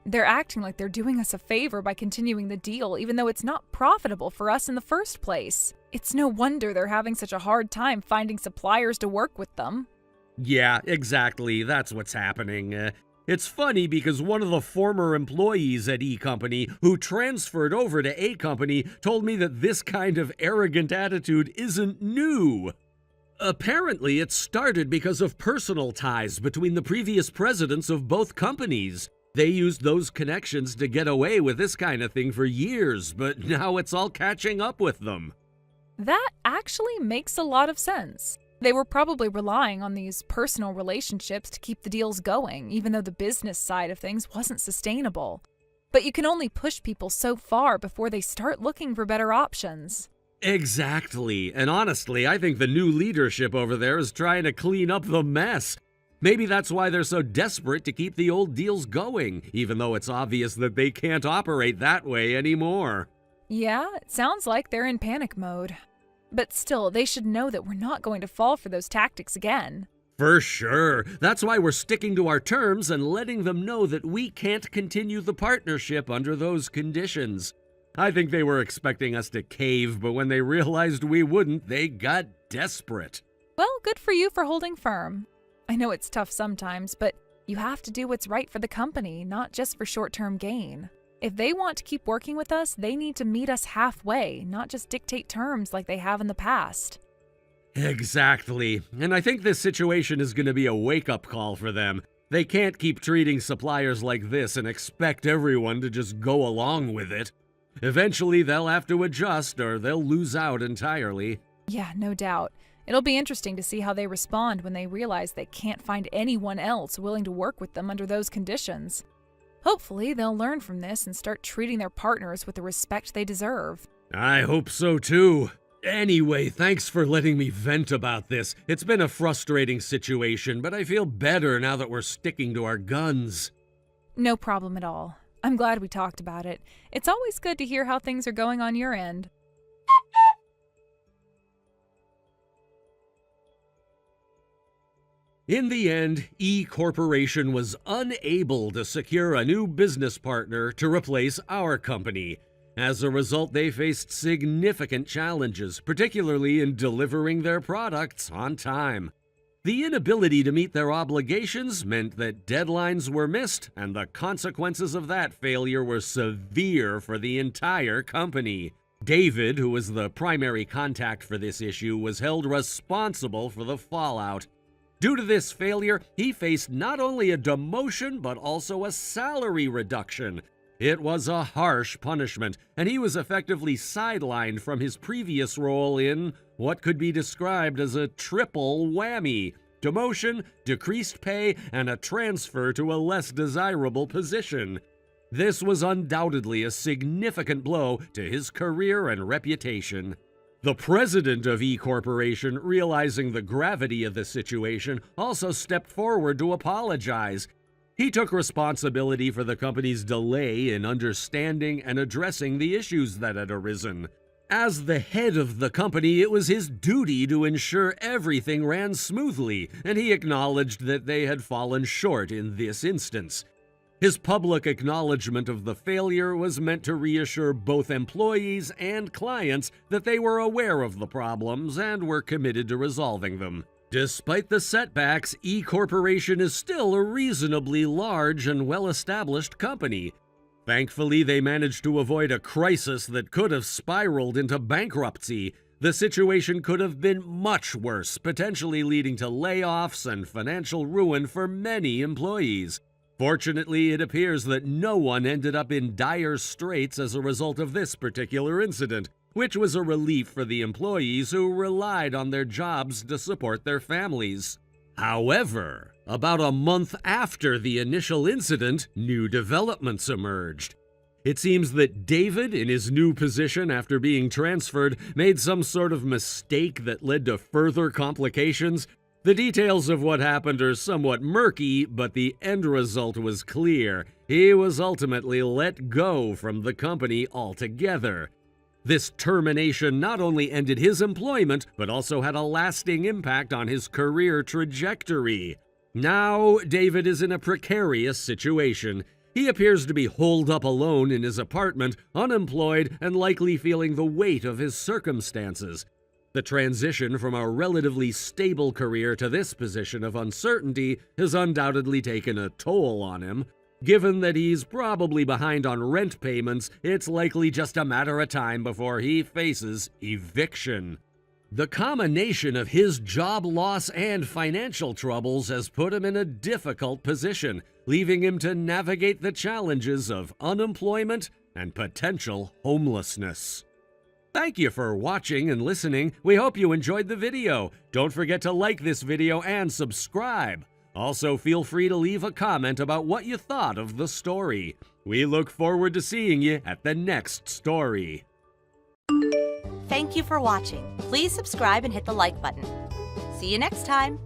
They're acting like they're doing us a favor by continuing the deal, even though it's not profitable for us in the first place. It's no wonder they're having such a hard time finding suppliers to work with them. Yeah, exactly. That's what's happening. It's funny because one of the former employees at E Company who transferred over to A Company told me that this kind of arrogant attitude isn't new. Apparently, it started because of personal ties between the previous presidents of both companies. They used those connections to get away with this kind of thing for years, but now it's all catching up with them. That actually makes a lot of sense. They were probably relying on these personal relationships to keep the deals going, even though the business side of things wasn't sustainable. But you can only push people so far before they start looking for better options. Exactly. And honestly, I think the new leadership over there is trying to clean up the mess. Maybe that's why they're so desperate to keep the old deals going, even though it's obvious that they can't operate that way anymore. Yeah, it sounds like they're in panic mode. But still, they should know that we're not going to fall for those tactics again. For sure. That's why we're sticking to our terms and letting them know that we can't continue the partnership under those conditions. I think they were expecting us to cave, but when they realized we wouldn't, they got desperate. Well, good for you for holding firm. I know it's tough sometimes, but you have to do what's right for the company, not just for short-term gain. If they want to keep working with us, they need to meet us halfway, not just dictate terms like they have in the past. Exactly. And I think this situation is going to be a wake-up call for them. They can't keep treating suppliers like this and expect everyone to just go along with it. Eventually, they'll have to adjust or they'll lose out entirely. Yeah, no doubt. It'll be interesting to see how they respond when they realize they can't find anyone else willing to work with them under those conditions. Hopefully, they'll learn from this and start treating their partners with the respect they deserve. I hope so too. Anyway, thanks for letting me vent about this. It's been a frustrating situation, but I feel better now that we're sticking to our guns. No problem at all. I'm glad we talked about it. It's always good to hear how things are going on your end. In the end, E Corporation was unable to secure a new business partner to replace our company. As a result, they faced significant challenges, particularly in delivering their products on time. The inability to meet their obligations meant that deadlines were missed, and the consequences of that failure were severe for the entire company. David, who was the primary contact for this issue, was held responsible for the fallout. Due to this failure, he faced not only a demotion but also a salary reduction. It was a harsh punishment, and he was effectively sidelined from his previous role in what could be described as a triple whammy: demotion, decreased pay, and a transfer to a less desirable position. This was undoubtedly a significant blow to his career and reputation. The president of E Corporation, realizing the gravity of the situation, also stepped forward to apologize. He took responsibility for the company's delay in understanding and addressing the issues that had arisen. As the head of the company, it was his duty to ensure everything ran smoothly, and he acknowledged that they had fallen short in this instance. His public acknowledgement of the failure was meant to reassure both employees and clients that they were aware of the problems and were committed to resolving them. Despite the setbacks, E Corporation is still a reasonably large and well-established company. Thankfully, they managed to avoid a crisis that could have spiraled into bankruptcy. The situation could have been much worse, potentially leading to layoffs and financial ruin for many employees. Fortunately, it appears that no one ended up in dire straits as a result of this particular incident, which was a relief for the employees who relied on their jobs to support their families. However, about a month after the initial incident, new developments emerged. It seems that David, in his new position after being transferred, made some sort of mistake that led to further complications. The details of what happened are somewhat murky, but the end result was clear. He was ultimately let go from the company altogether. This termination not only ended his employment, but also had a lasting impact on his career trajectory. Now, David is in a precarious situation. He appears to be holed up alone in his apartment, unemployed, and likely feeling the weight of his circumstances. The transition from a relatively stable career to this position of uncertainty has undoubtedly taken a toll on him. Given that he's probably behind on rent payments, it's likely just a matter of time before he faces eviction. The combination of his job loss and financial troubles has put him in a difficult position, leaving him to navigate the challenges of unemployment and potential homelessness. Thank you for watching and listening. We hope you enjoyed the video. Don't forget to like this video and subscribe. Also, feel free to leave a comment about what you thought of the story. We look forward to seeing you at the next story. Thank you for watching. Please subscribe and hit the like button. See you next time.